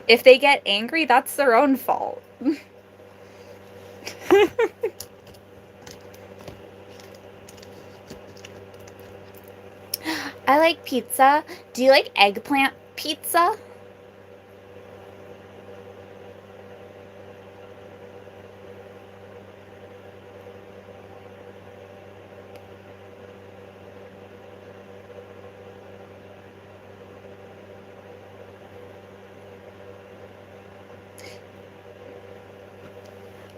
If they get angry, that's their own fault. I like pizza. Do you like eggplant pizza?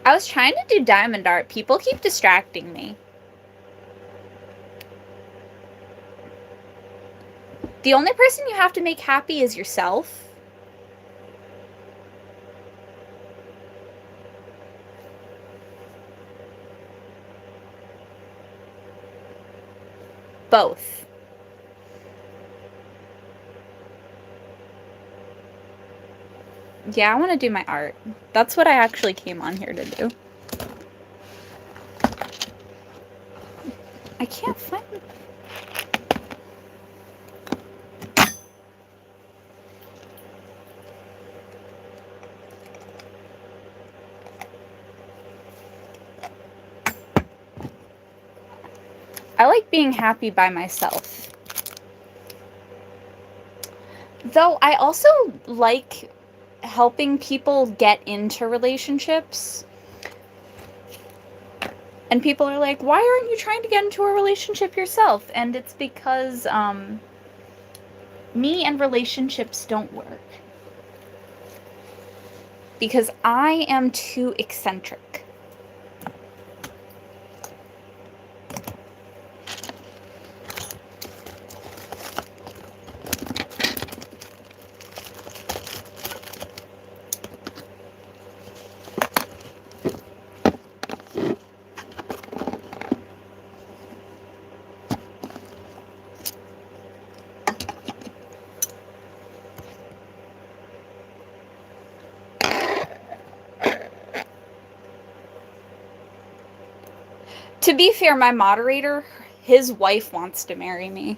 I was trying to do diamond art. People keep distracting me. The only person you have to make happy is yourself. Both. Yeah, I want to do my art. That's what I actually came on here to do. I can't find it. I like being happy by myself. Though I also like helping people get into relationships. And people are like, why aren't you trying to get into a relationship yourself? And it's because me and relationships don't work. because I am too eccentric. To be fair, my moderator, his wife wants to marry me.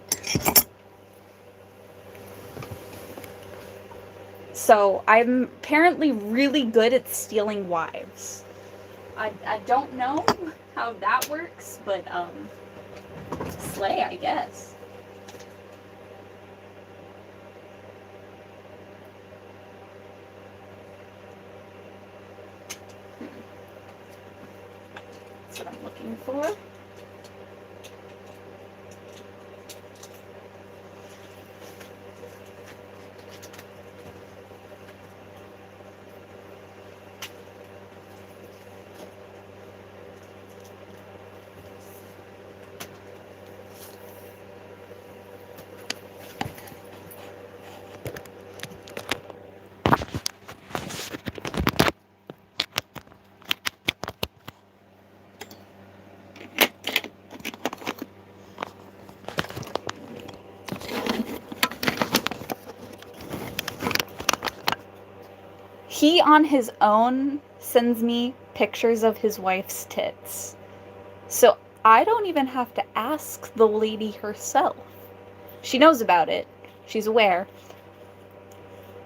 So I'm apparently really good at stealing wives. I don't know how that works, but slay, I guess. That's what I'm looking for. He, on his own, sends me pictures of his wife's tits. So I don't even have to ask the lady herself. She knows about it. She's aware.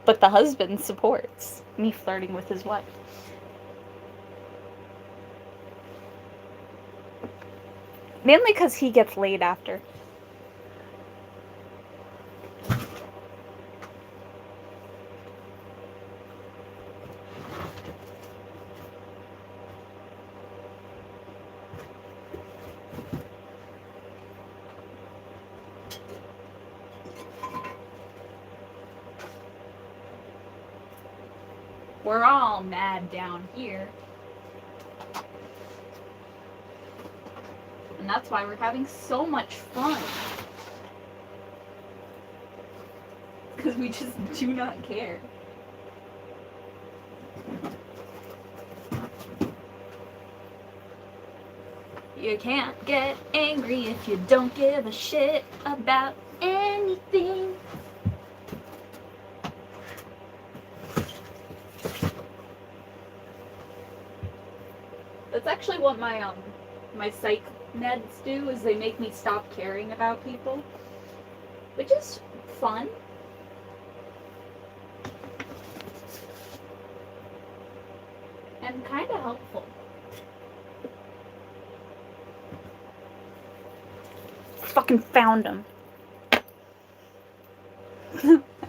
But the husband supports me flirting with his wife. Mainly because he gets laid after. We're all mad down here. And that's why we're having so much fun. Because we just do not care. You can't get angry if you don't give a shit about anything. That's actually what my psych meds do, is they make me stop caring about people, which is fun. And kind of helpful. Fucking found them.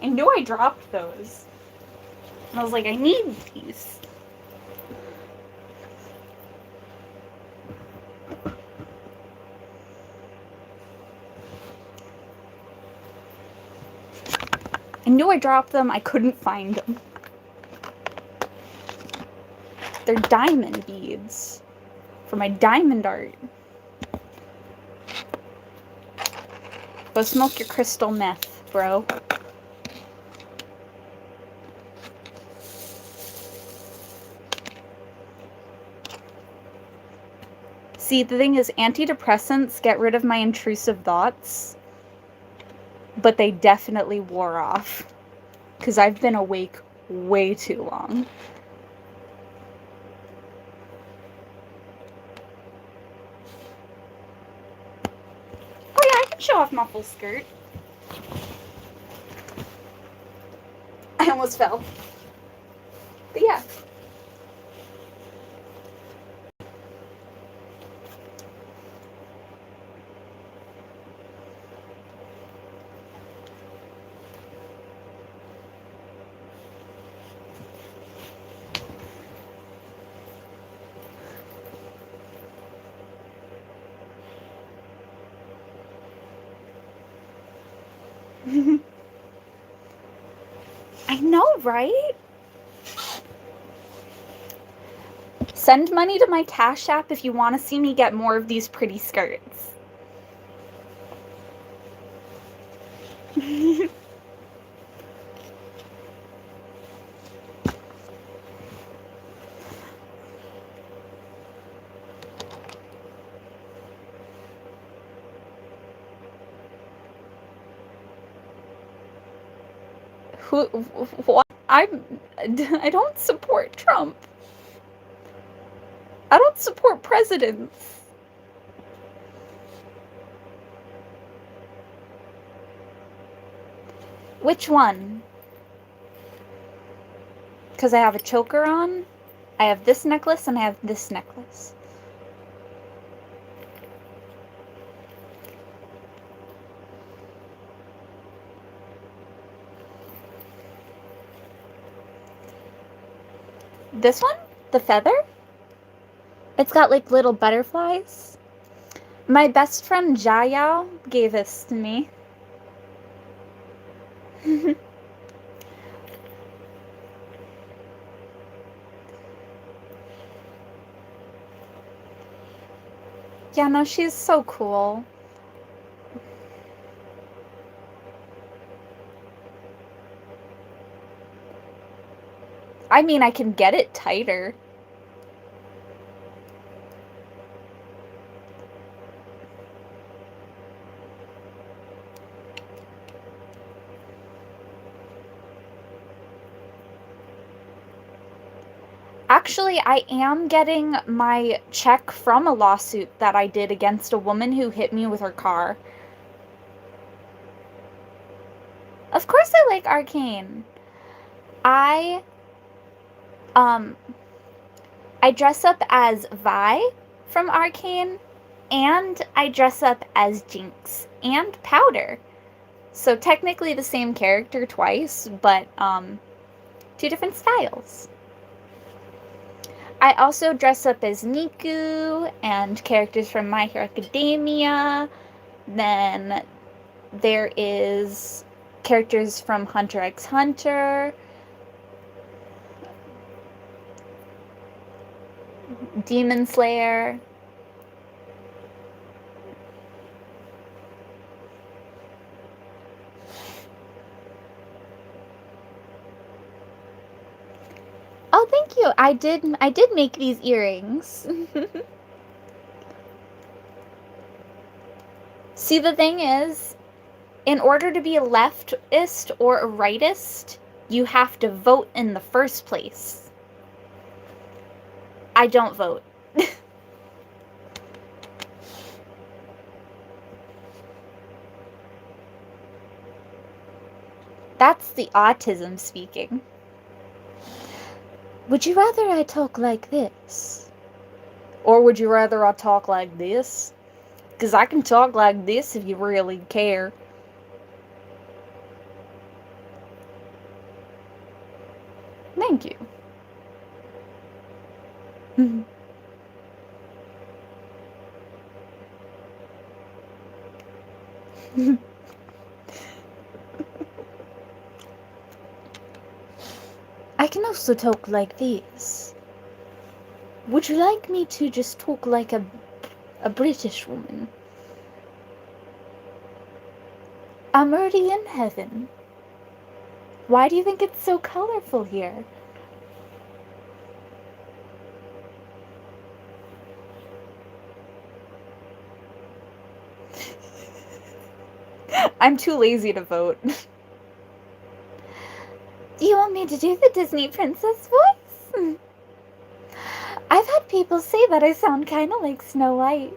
I knew I dropped those. And I was like, I need these. I knew I dropped them, I couldn't find them. They're diamond beads for my diamond art. Go smoke your crystal meth, bro. See, the thing is, antidepressants get rid of my intrusive thoughts, but they definitely wore off. Because I've been awake way too long. Oh yeah, I can show off my full skirt. I almost fell. But yeah. I know, right? Send money to my Cash App if you want to see me get more of these pretty skirts. What? I don't support Trump. I don't support presidents. Which one? Because I have a choker on, I have this necklace, and I have this necklace. This one? The feather? It's got like little butterflies. My best friend Jayao gave this to me. Yeah, no, she's so cool. I mean, I can get it tighter. Actually, I am getting my check from a lawsuit that I did against a woman who hit me with her car. Of course I like Arcane. I dress up as Vi from Arcane, and I dress up as Jinx and Powder. So technically the same character twice, but two different styles. I also dress up as Niku and characters from My Hero Academia. Then there is characters from Hunter x Hunter, Demon Slayer. Oh, thank you. I did make these earrings. See, the thing is, in order to be a leftist or a rightist, you have to vote in the first place. I don't vote. That's the autism speaking. Would you rather I talk like this? Or would you rather I talk like this? Because I can talk like this if you really care. Thank you. I can also talk like this. Would you like me to just talk like a British woman? I'm already in heaven. Why do you think it's so colorful here? I'm too lazy to vote. Do you want me to do the Disney princess voice? I've had people say that I sound kind of like Snow White.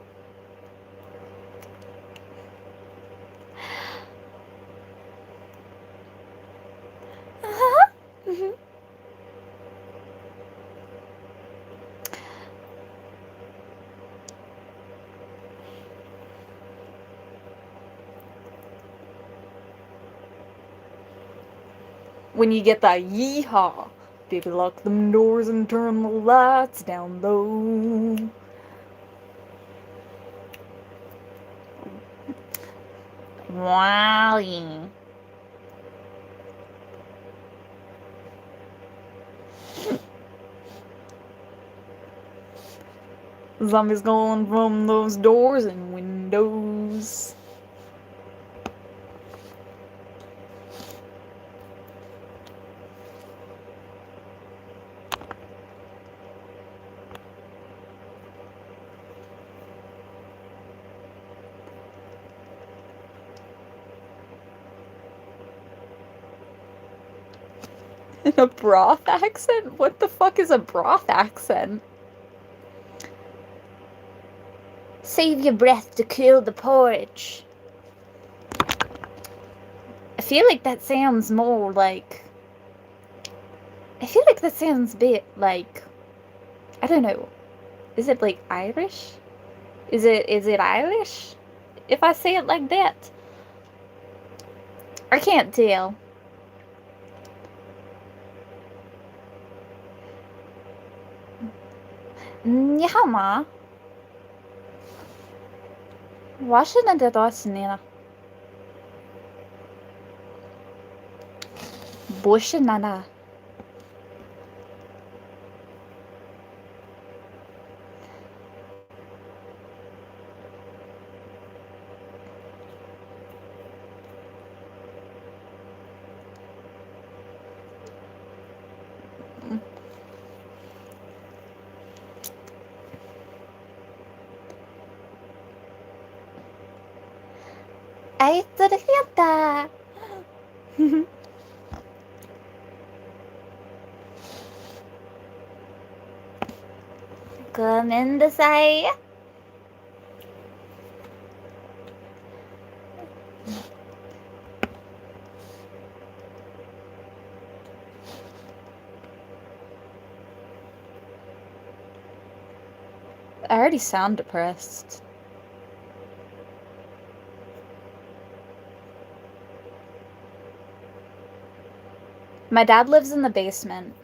When you get that yeehaw, baby, lock them doors and turn the lights down low. Wowie. Zombies going from those doors and windows. In a broth accent? What the fuck is a broth accent? Save your breath to cool the porridge. I feel like that sounds more like... I feel like that sounds a bit like... I don't know. Is it like Irish? Is it Irish? If I say it like that? I can't tell. Jaha, Washington det var snälla. Bushenana. Aj, to det heter. Come in the side. I already sound depressed. My dad lives in the basement.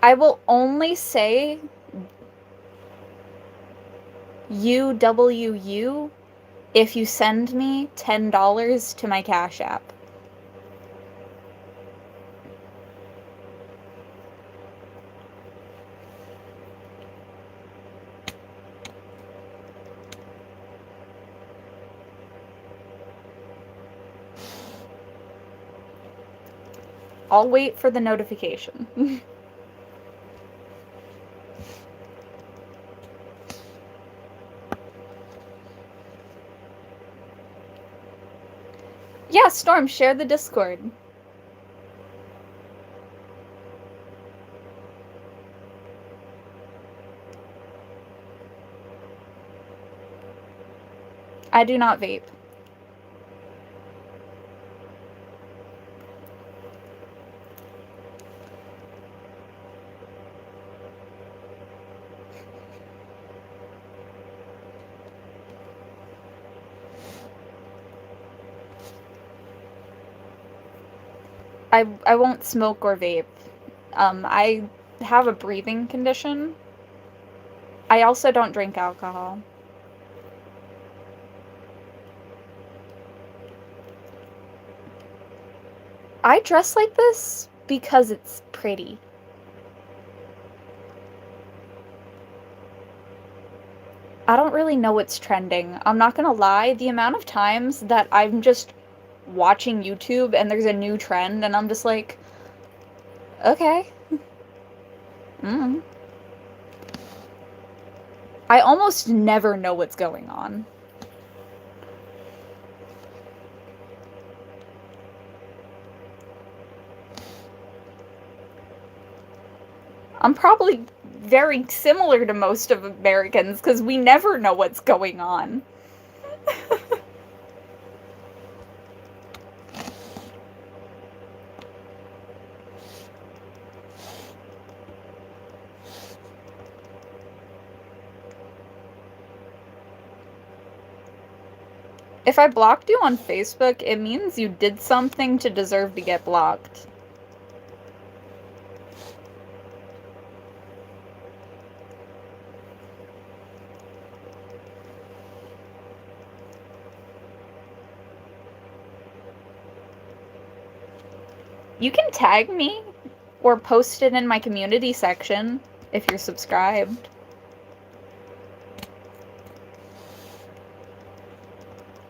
I will only say UWU if you send me $10 to my Cash App. I'll wait for the notification. Yeah, Storm, share the Discord. I do not vape. I won't smoke or vape. I have a breathing condition. I also don't drink alcohol. I dress like this because it's pretty. I don't really know what's trending. I'm not gonna lie, the amount of times that I'm just watching YouTube and there's a new trend and I'm just like, okay. I almost never know what's going on. I'm probably very similar to most of Americans because we never know what's going on. If I blocked you on Facebook, it means you did something to deserve to get blocked. You can tag me or post it in my community section if you're subscribed.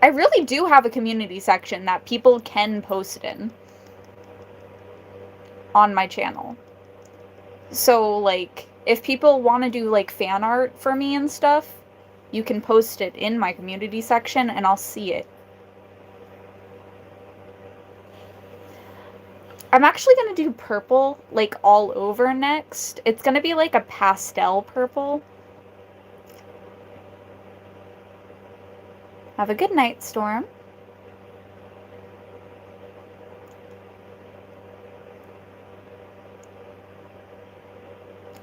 I really do have a community section that people can post in on my channel. So, like, if people want to do, like, fan art for me and stuff, you can post it in my community section and I'll see it. I'm actually going to do purple, like, all over next. It's going to be, like, a pastel purple. Have a good night, Storm.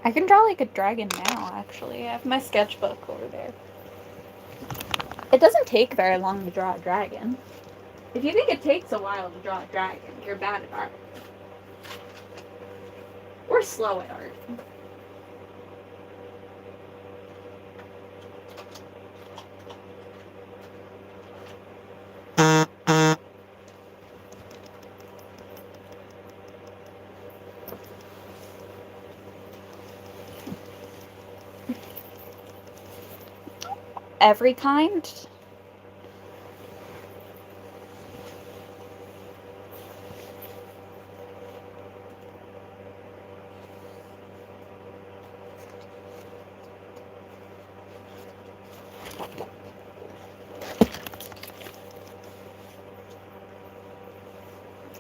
I can draw, like, a dragon now, actually. I have my sketchbook over there. It doesn't take very long to draw a dragon. If you think it takes a while to draw a dragon, you're bad at art. Or slow at art. Every kind?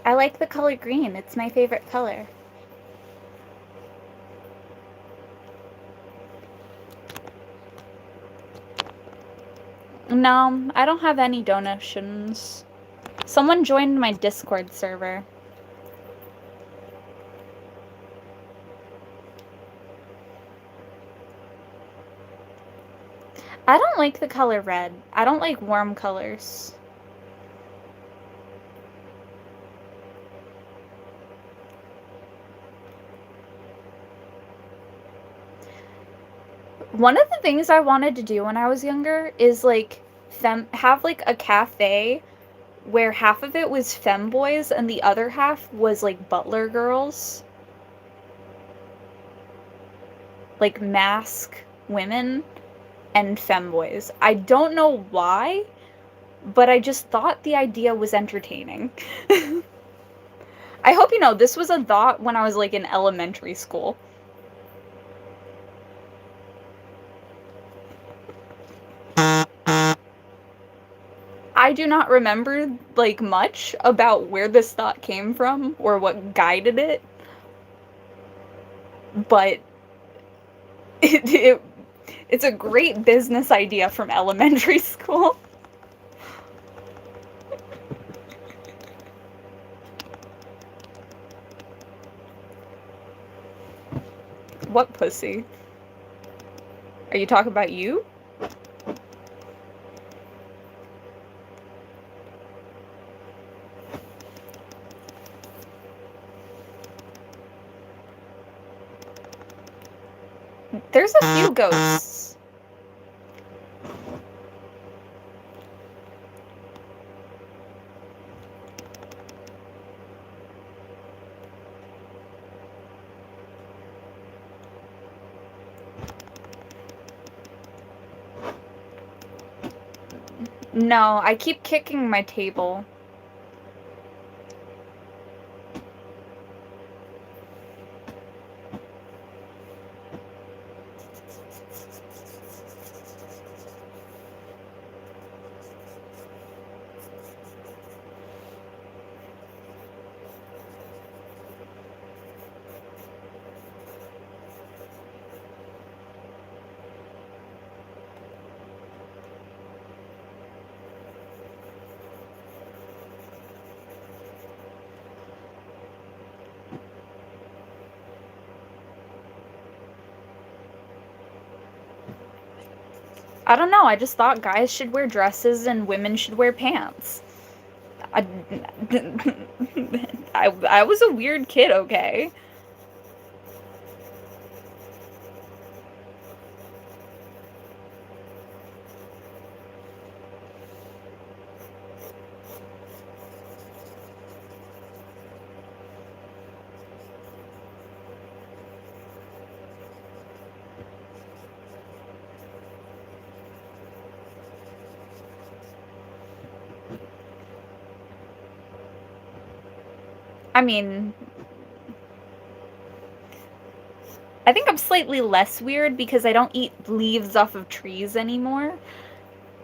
I like the color green. It's my favorite color. No, I don't have any donations. Someone joined my Discord server. I don't like the color red. I don't like warm colors. One of the things I wanted to do when I was younger is, like, have, like, a cafe where half of it was femboys and the other half was, like, butler girls. Like, mask women and femboys. I don't know why, but I just thought the idea was entertaining. I hope you know, this was a thought when I was, like, in elementary school. I do not remember, like, much about where this thought came from or what guided it, but it's a great business idea from elementary school. What pussy? Are you talking about you? There's a few ghosts. No, I keep kicking my table. I don't know, I just thought guys should wear dresses and women should wear pants. I was a weird kid, okay? I mean, I think I'm slightly less weird because I don't eat leaves off of trees anymore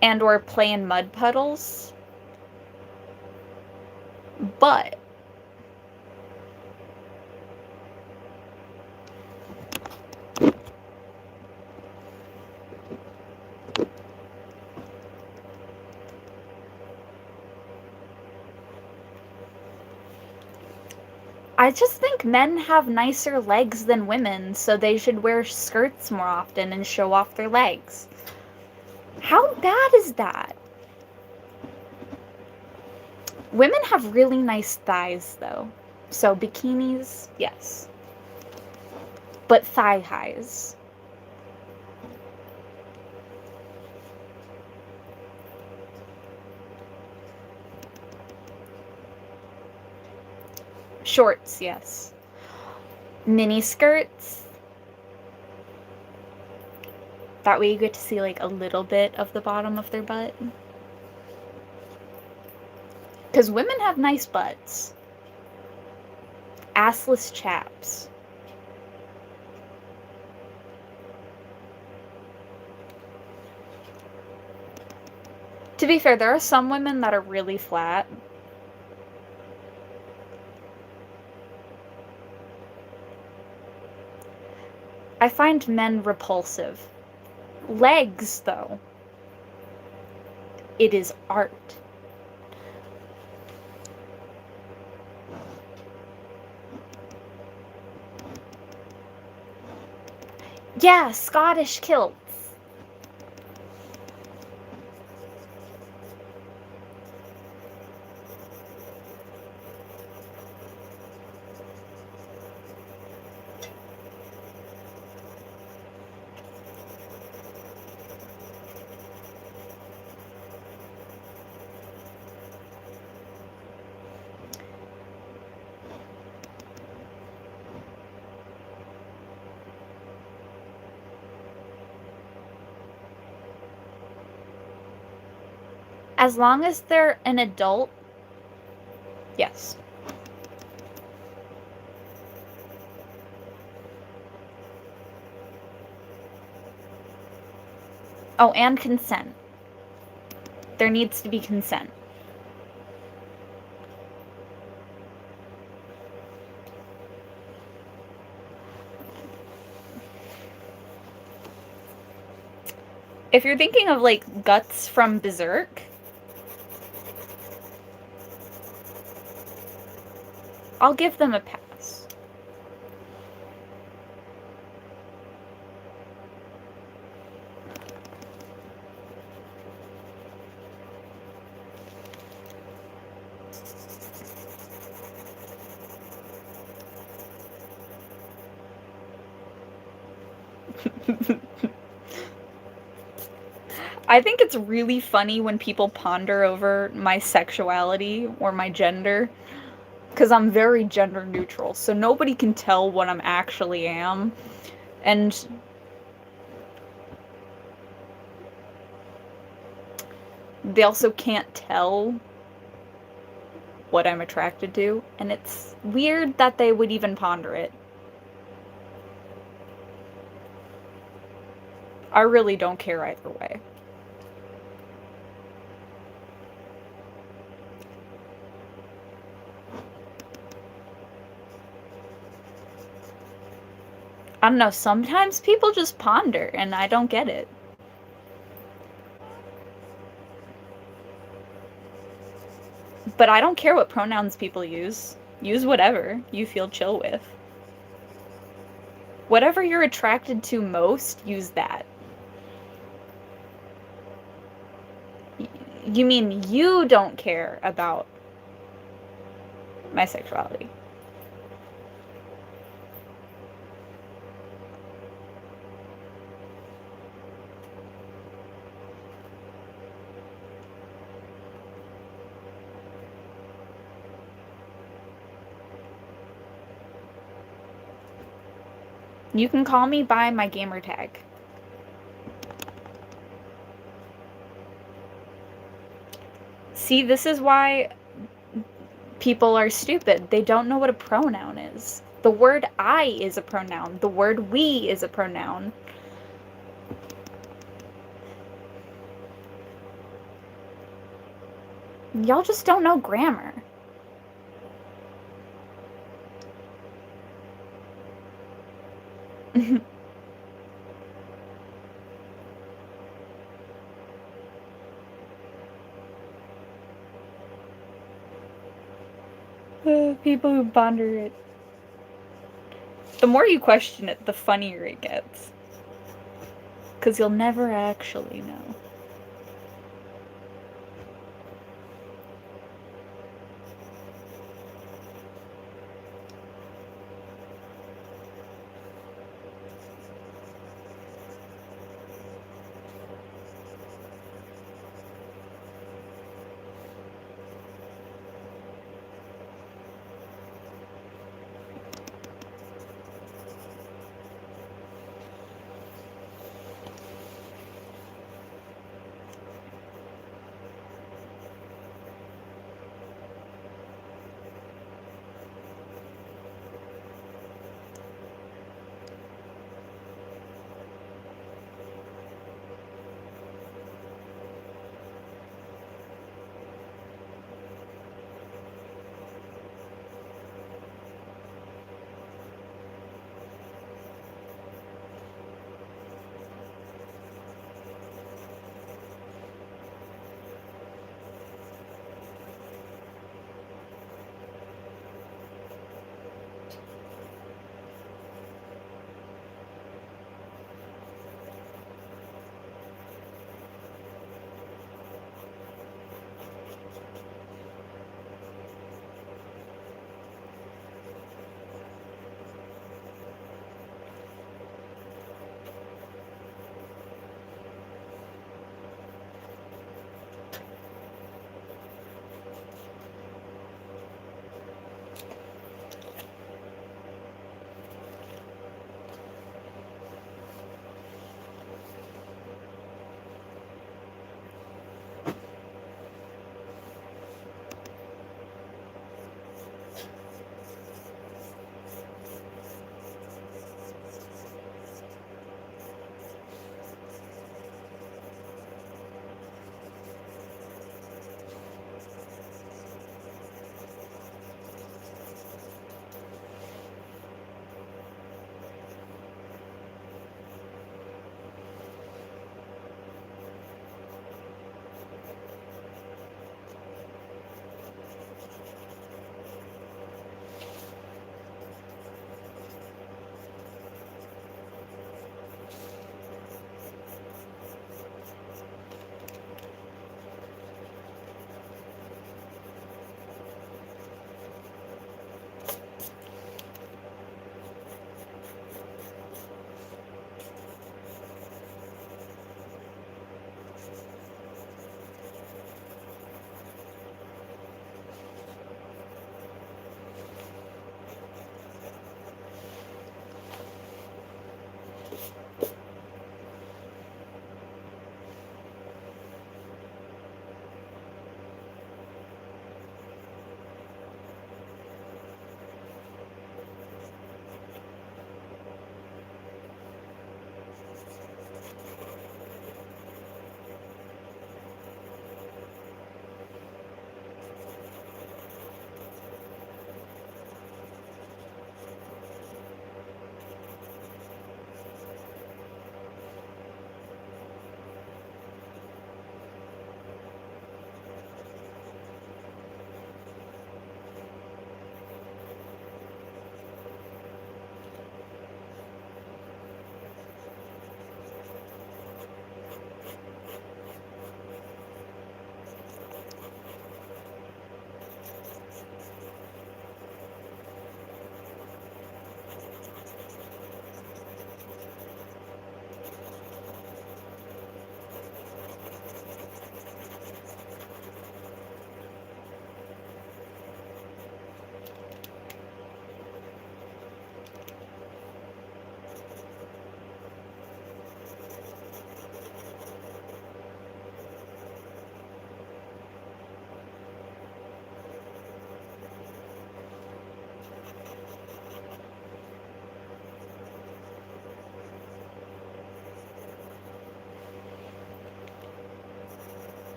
and or play in mud puddles. But I just think men have nicer legs than women, so they should wear skirts more often and show off their legs. How bad is that? Women have really nice thighs, though. So bikinis, yes. But thigh highs. Shorts, yes. Mini skirts. That way you get to see like a little bit of the bottom of their butt. Because women have nice butts. Assless chaps. To be fair, there are some women that are really flat. I find men repulsive. Legs, though. It is art. Yeah, Scottish kilts. As long as they're an adult, yes. Oh, and consent. There needs to be consent. If you're thinking of, like, Guts from Berserk, I'll give them a pass. I think it's really funny when people ponder over my sexuality or my gender, because I'm very gender neutral, so nobody can tell what I'm actually am. And they also can't tell what I'm attracted to, and it's weird that they would even ponder it. I really don't care either way. I don't know, sometimes people just ponder, and I don't get it. But I don't care what pronouns people use. Use whatever you feel chill with. Whatever you're attracted to most, use that. You mean you don't care about my sexuality? You can call me by my gamer tag. See, this is why People are stupid. They don't know what a pronoun is. The word I is a pronoun. The word we is a pronoun. Y'all just don't know grammar. People who ponder it. The more you question it, the funnier it gets. Because you'll never actually know.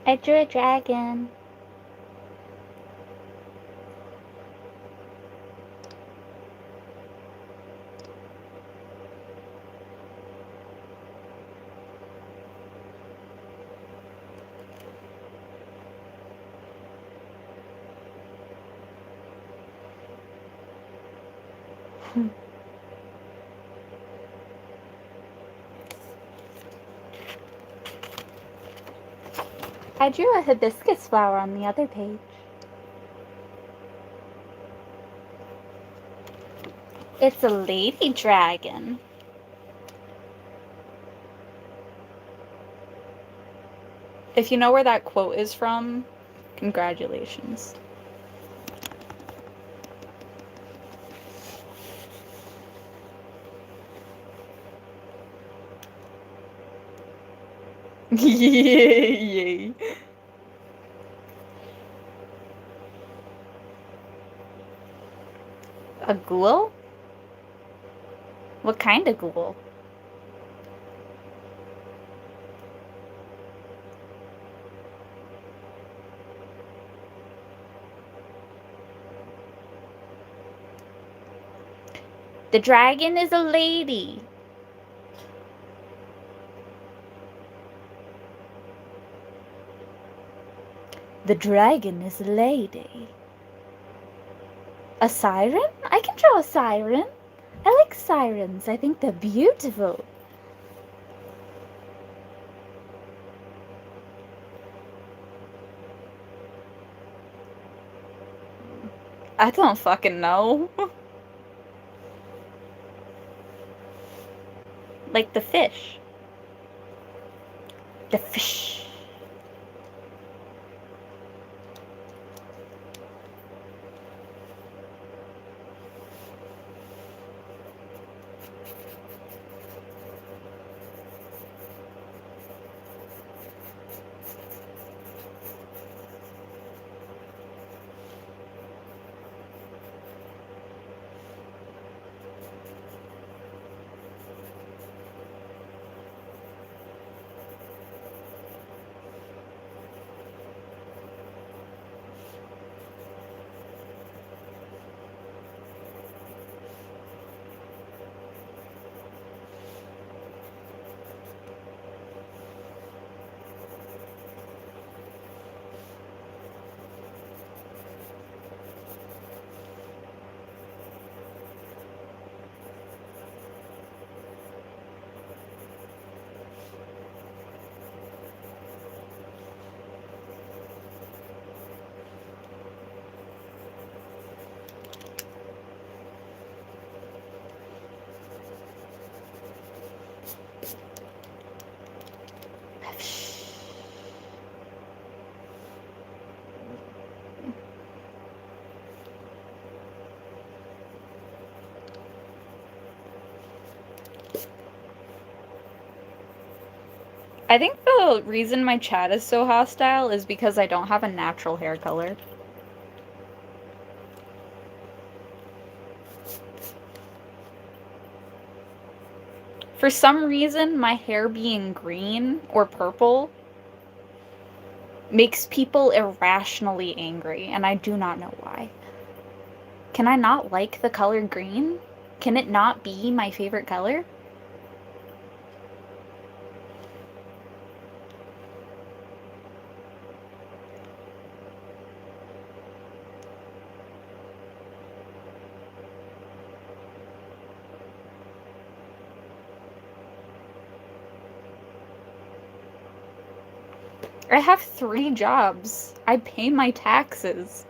I drew a dragon. I drew a hibiscus flower on the other page. It's a lady dragon. If you know where that quote is from, congratulations. Yay. A ghoul? What kind of ghoul? The dragon is a lady. The dragon is a lady. A siren? I can draw a siren. I like sirens. I think they're beautiful. I don't fucking know. Like the fish. The fish. I think the reason my chat is so hostile is because I don't have a natural hair color. For some reason, my hair being green or purple makes people irrationally angry, and I do not know why. Can I not like the color green? Can it not be my favorite color? I have 3 jobs. I pay my taxes.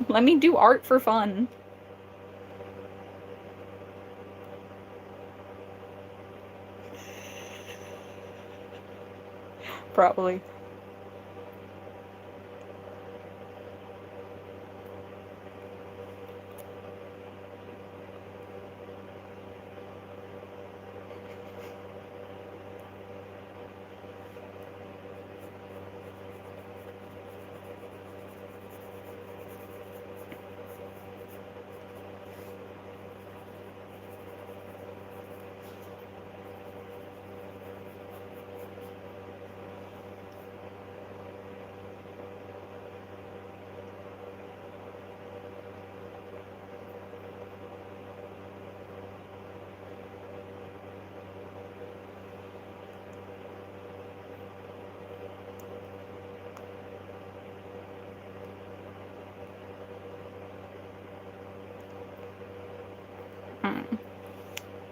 Let me do art for fun. Probably.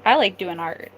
I like doing art.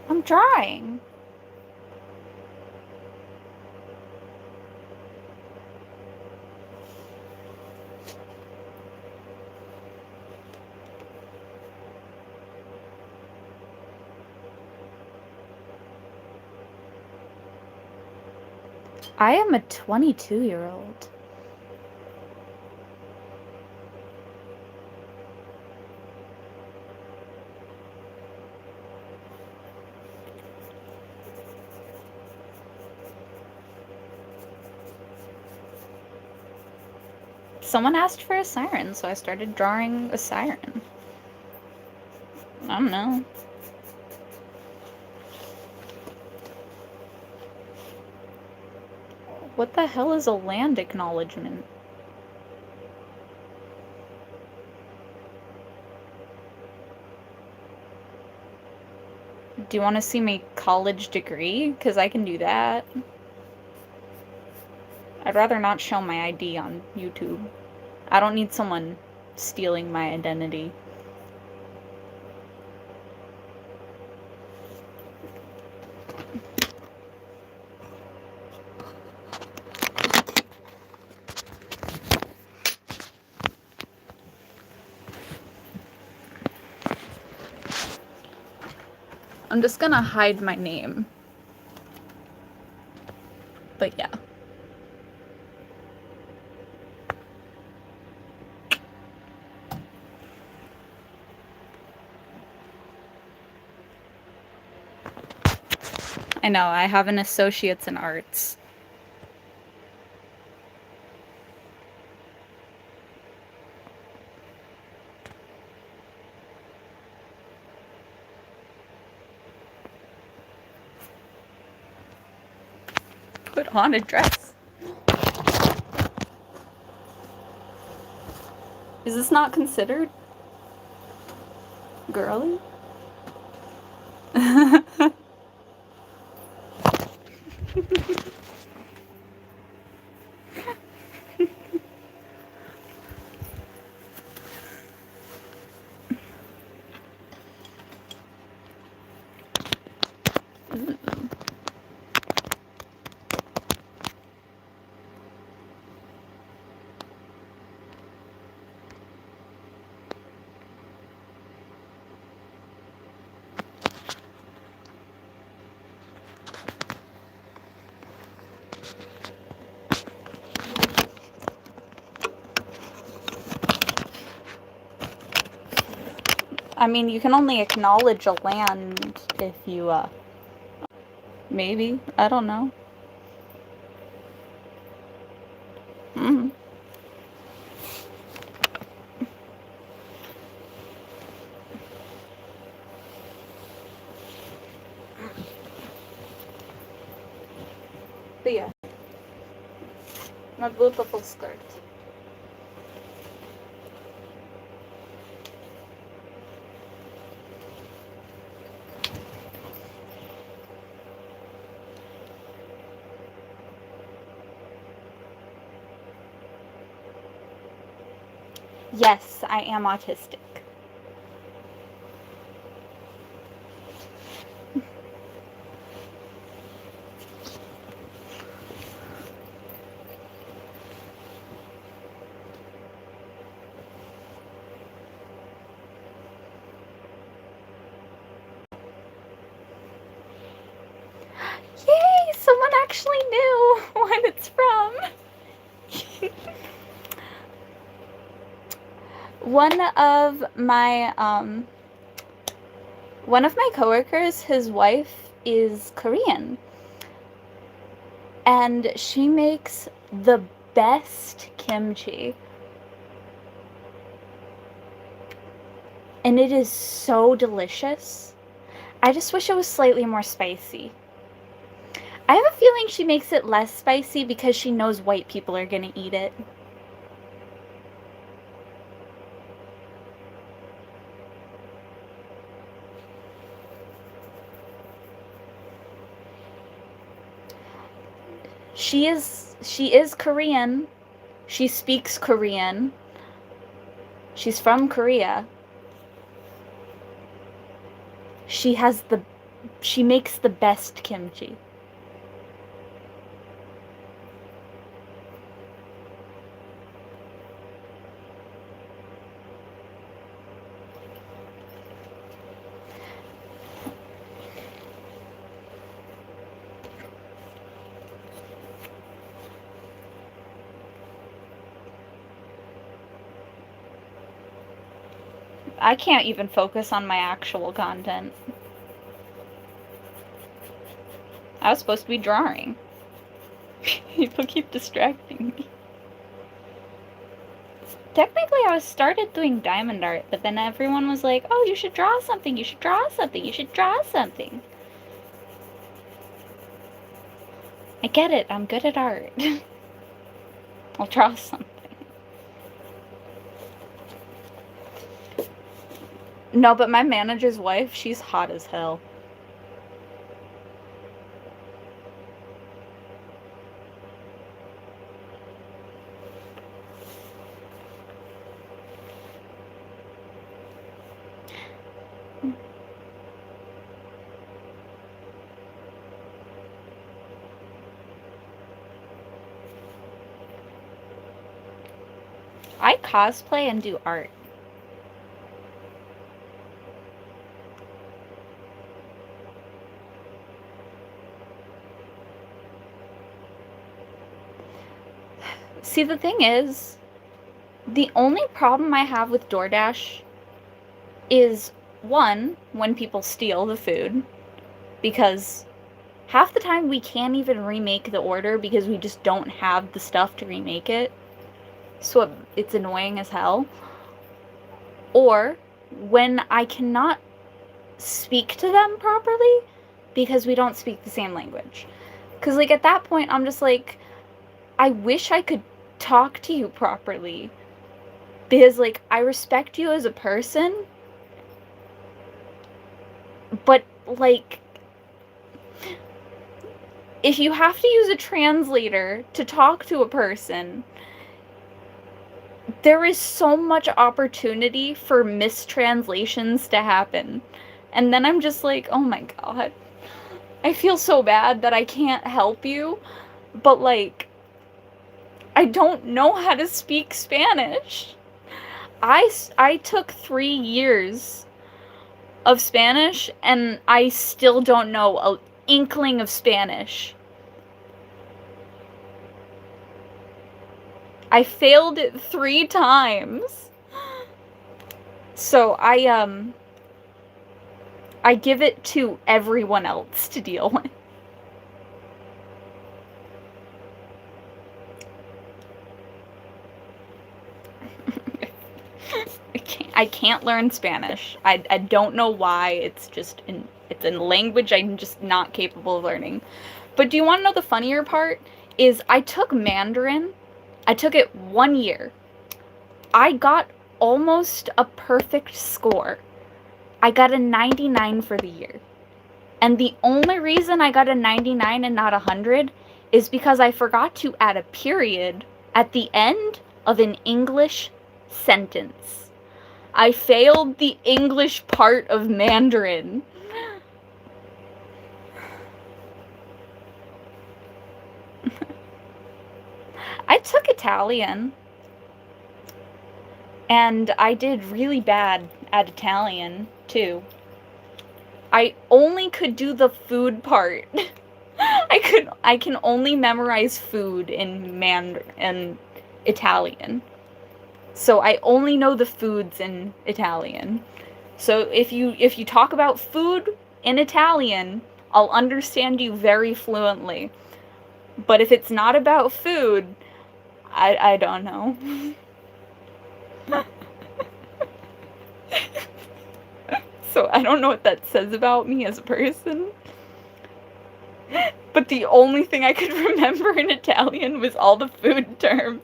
I'm drawing. I am a 22-year-old. Someone asked for a siren, so I started drawing a siren. I don't know. What the hell is a land acknowledgement? Do you want to see my college degree? Because I can do that. I'd rather not show my ID on YouTube. I don't need someone stealing my identity. I'm just gonna hide my name. But yeah. I know, I have an associate's in arts. Put on a dress. Is this not considered girly? I mean, you can only acknowledge a land if you, maybe. I don't know. But yeah. My beautiful skirt. Yes, I am autistic. Yay! Someone actually knew what it's from. One of my coworkers, his wife is Korean. And she makes the best kimchi. And it is so delicious. I just wish it was slightly more spicy. I have a feeling she makes it less spicy because she knows white people are gonna eat it. She is Korean. She speaks Korean. She's from Korea. She makes the best kimchi. I can't even focus on my actual content. I was supposed to be drawing. People keep distracting me. Technically, I was started doing diamond art, but then everyone was like, oh, you should draw something, you should draw something, you should draw something. I get it, I'm good at art. I'll draw something. No, but my manager's wife, she's hot as hell. I cosplay and do art. See, the thing is, the only problem I have with DoorDash is, one, when people steal the food, because half the time we can't even remake the order because we just don't have the stuff to remake it. So it's annoying as hell. Or when I cannot speak to them properly because we don't speak the same language. Because, like, at that point, I'm just like, I wish I could talk to you properly. Because, like, I respect you as a person. But, like, if you have to use a translator to talk to a person, there is so much opportunity for mistranslations to happen. And then I'm just like, oh my god. I feel so bad that I can't help you, but, like, I don't know how to speak Spanish. I took 3 years of Spanish, and I still don't know an inkling of Spanish. I failed it 3 times. So I give it to everyone else to deal with. I can't learn Spanish. I don't know why. It's a language I'm just not capable of learning. But do you want to know the funnier part? Is I took Mandarin. I took it 1 year. I got almost a perfect score. I got a 99 for the year. And the only reason I got a 99 and not 100 is because I forgot to add a period at the end of an English sentence. I failed the English part of Mandarin. I took Italian. And I did really bad at Italian, too. I only could do the food part. I can only memorize food in Italian. So I only know the foods in Italian. So if you talk about food in Italian, I'll understand you very fluently. But if it's not about food, I don't know. So I don't know what that says about me as a person. But the only thing I could remember in Italian was all the food terms.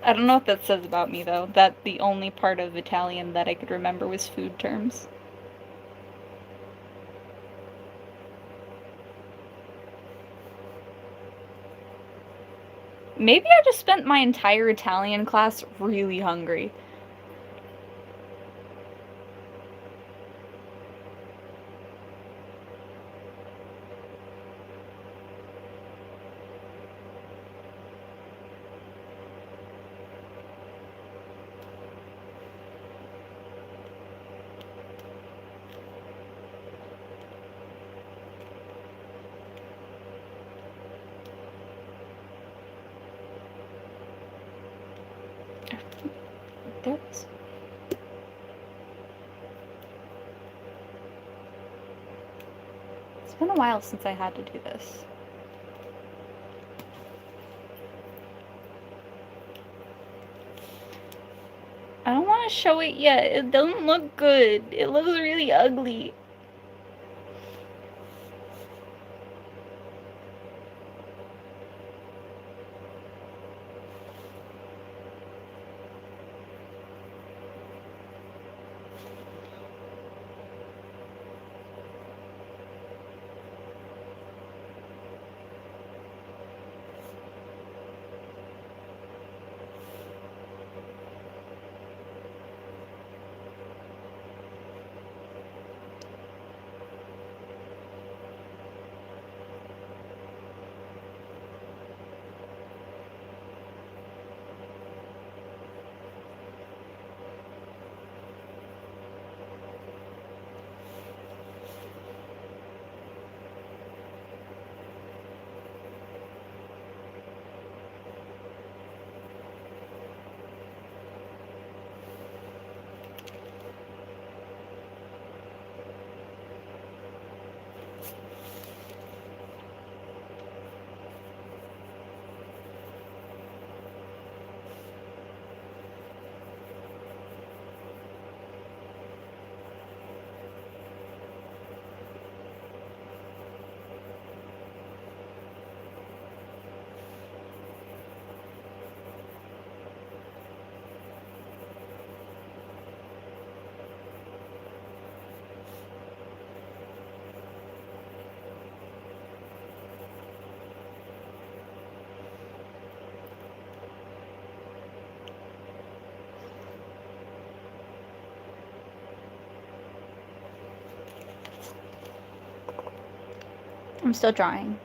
I don't know what that says about me, though. That the only part of Italian that I could remember was food terms. Maybe I just spent my entire Italian class really hungry. There it is. It's been a while since I had to do this. I don't want to show it yet. It doesn't look good. It looks really ugly. I'm still drawing.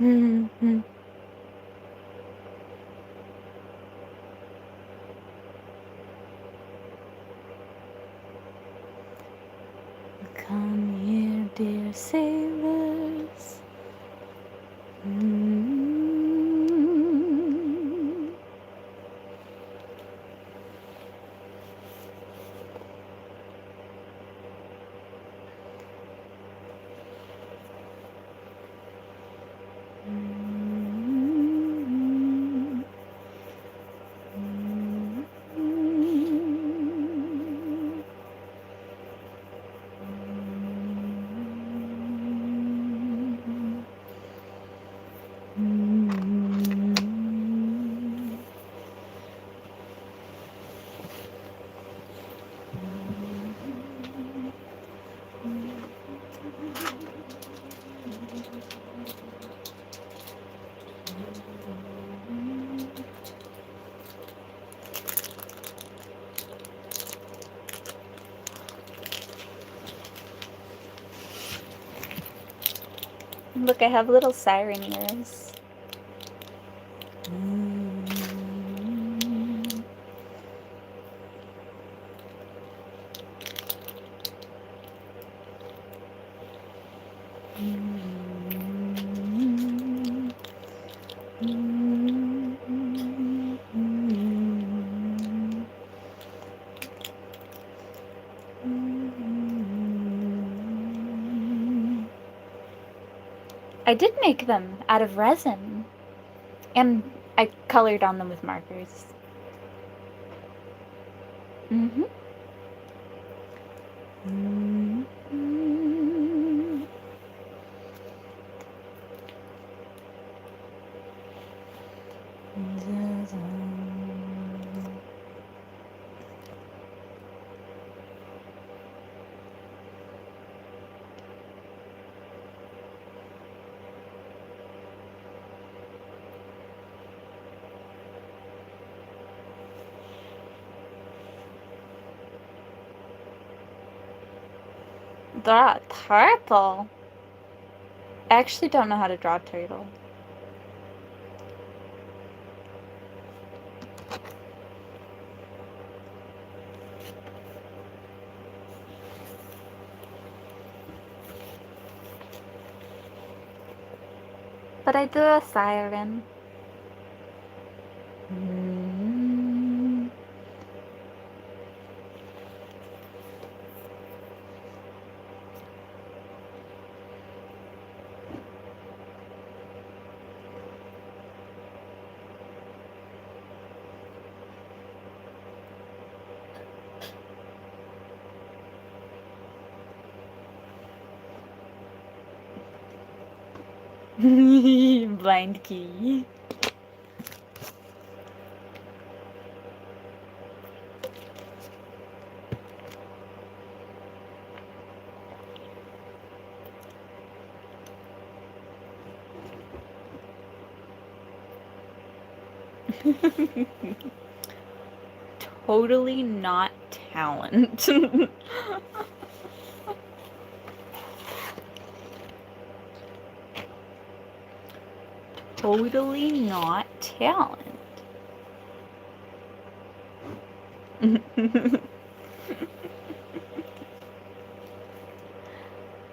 Mm-hmm. Come here, dear sailors. Mm-hmm. Look, I have little siren ears. I did make them out of resin, and I colored on them with markers. Mm-hmm. Draw a turtle. I actually don't know how to draw a turtle. But I drew a siren. Blind key. Totally not talent. Totally not talent.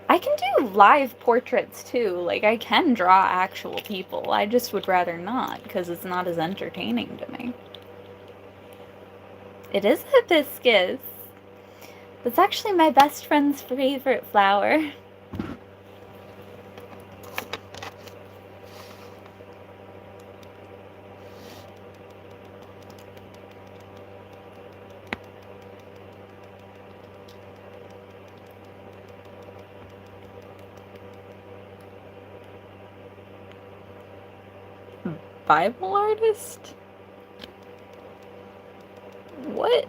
I can do live portraits too. Like, I can draw actual people. I just would rather not, because it's not as entertaining to me. It is hibiscus. That's actually my best friend's favorite flower. Bible artist? What?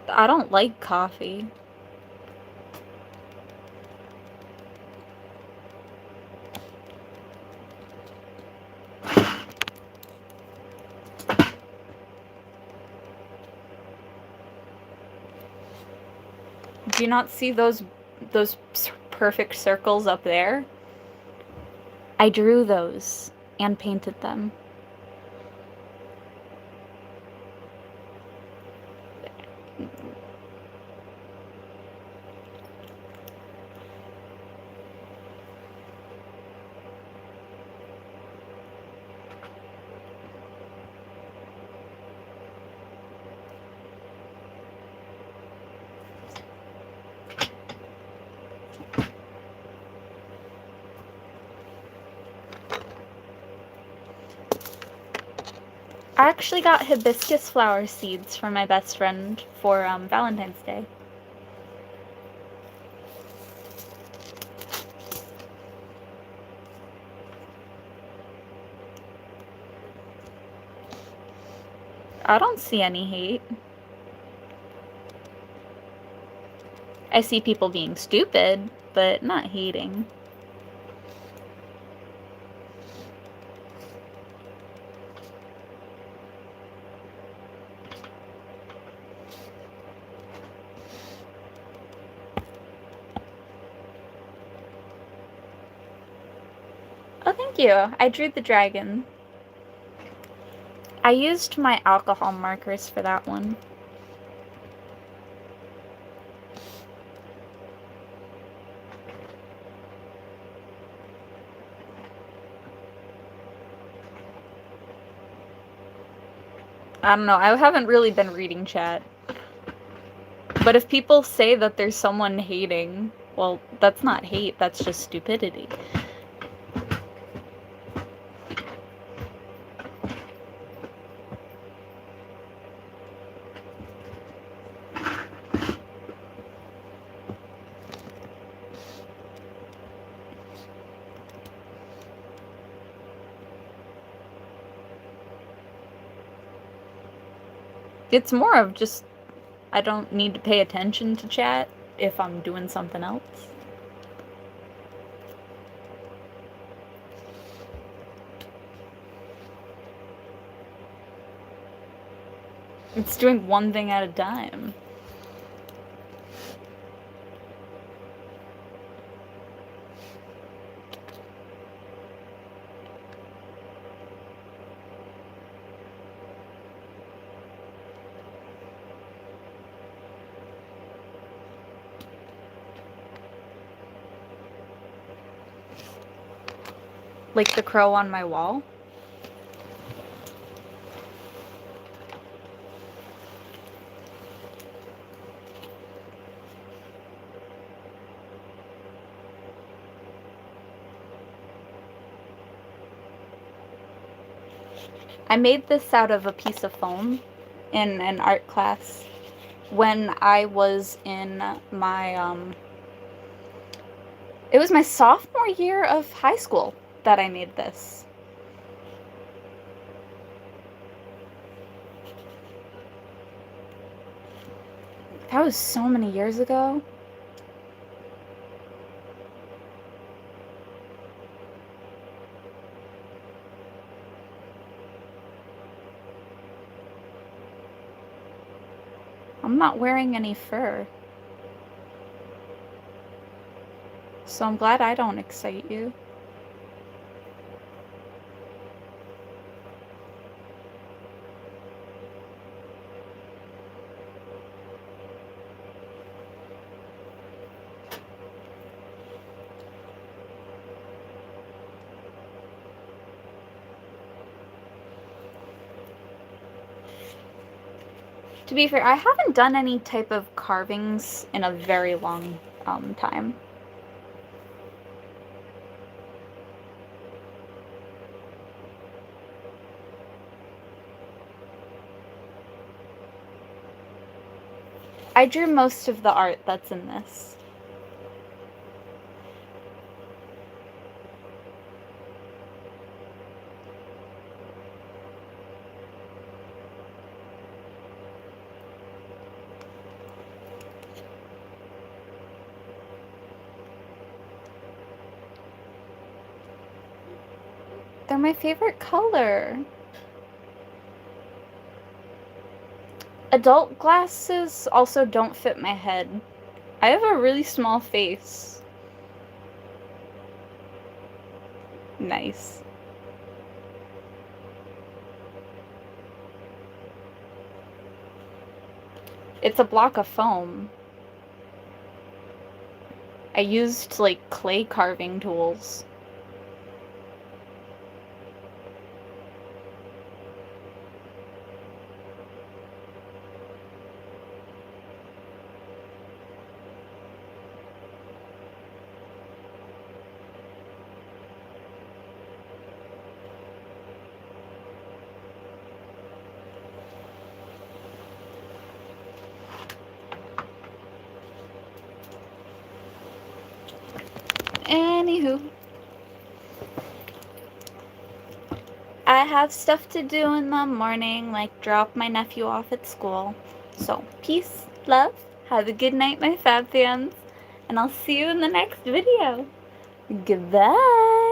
I don't like coffee. Do you not see those perfect circles up there? I drew those and painted them. I actually got hibiscus flower seeds from my best friend for Valentine's Day. I don't see any hate. I see people being stupid, but not hating. Oh, thank you. I drew the dragon. I used my alcohol markers for that one. I don't know, I haven't really been reading chat. But if people say that there's someone hating, well, that's not hate, that's just stupidity. It's more of just, I don't need to pay attention to chat if I'm doing something else. It's doing one thing at a time. Like the crow on my wall. I made this out of a piece of foam in an art class when I was in my, it was my sophomore year of high school that I made this. That was so many years ago. I'm not wearing any fur. So I'm glad I don't excite you. To be fair, I haven't done any type of carvings in a very long time. I drew most of the art that's in this. They're my favorite color. Adult glasses also don't fit my head. I have a really small face. Nice. It's a block of foam. I used, like, clay carving tools. Anywho, I have stuff to do in the morning, like drop my nephew off at school. So, peace, love, have a good night, my fab fans, and I'll see you in the next video. Goodbye!